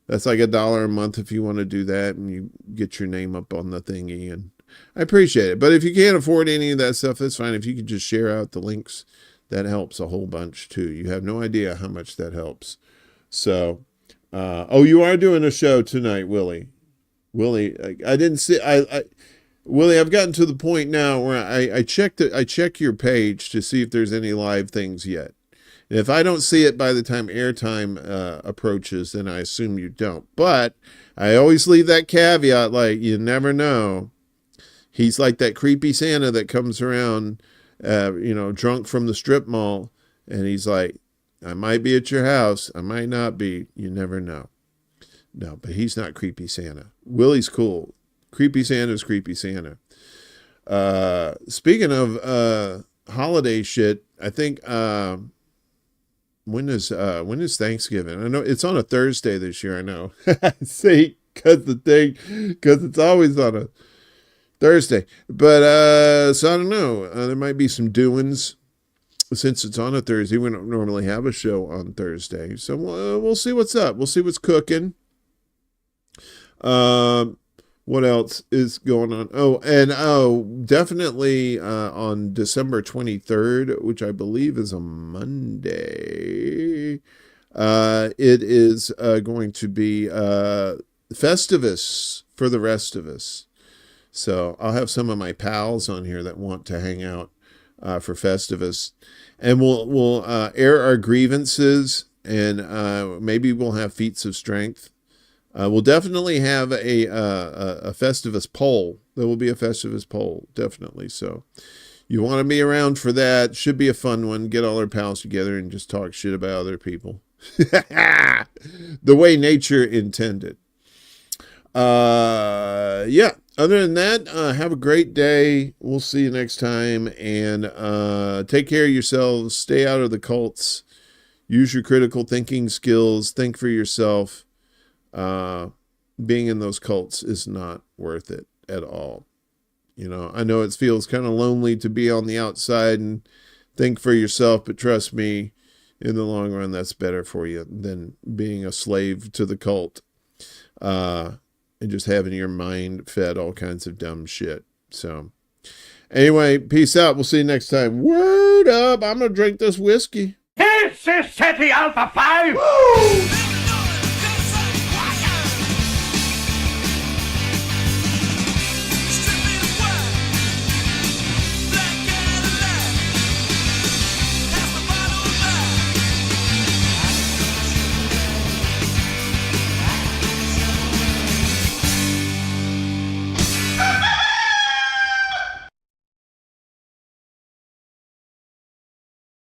D: That's like $1 a month if you want to do that, and you get your name up on the thingy. And I appreciate it. But if you can't afford any of that stuff, that's fine. If you could just share out the links, that helps a whole bunch too. You have no idea how much that helps. So, oh, you are doing a show tonight, Willie. Willie, I didn't see. Willie, I've gotten to the point now where I check your page to see if there's any live things yet. And if I don't see it by the time airtime approaches, then I assume you don't. But I always leave that caveat, like, you never know. He's like that creepy Santa that comes around, drunk from the strip mall, and he's like, I might be at your house, I might not be, you never know. No, but he's not creepy Santa. Willie's cool. Creepy Santa's creepy Santa. Speaking of holiday shit, I think when is Thanksgiving? I know it's on a Thursday this year, I know. See, because it's always on a Thursday. But so I don't know. There might be some doings since it's on a Thursday. We don't normally have a show on Thursday. So we'll see what's up. We'll see what's cooking. What else is going on? Definitely on December 23rd, which I believe is a Monday, it is going to be Festivus for the rest of us. So I'll have some of my pals on here that want to hang out for Festivus, and we'll air our grievances, and maybe we'll have feats of strength. We'll definitely have a Festivus poll. There will be a Festivus poll, definitely. So you want to be around for that. Should be a fun one. Get all our pals together and just talk shit about other people. The way nature intended. Yeah. Other than that, have a great day. We'll see you next time. And take care of yourselves. Stay out of the cults. use your critical thinking skills, think for yourself. Being in those cults is not worth it at all. You know, I know it feels kind of lonely to be on the outside and think for yourself, but trust me, in the long run, that's better for you than being a slave to the cult, and just having your mind fed all kinds of dumb shit. So anyway, peace out. We'll see you next time. Word up. I'm going to drink this whiskey.
E: This is City Alpha 5! Woo!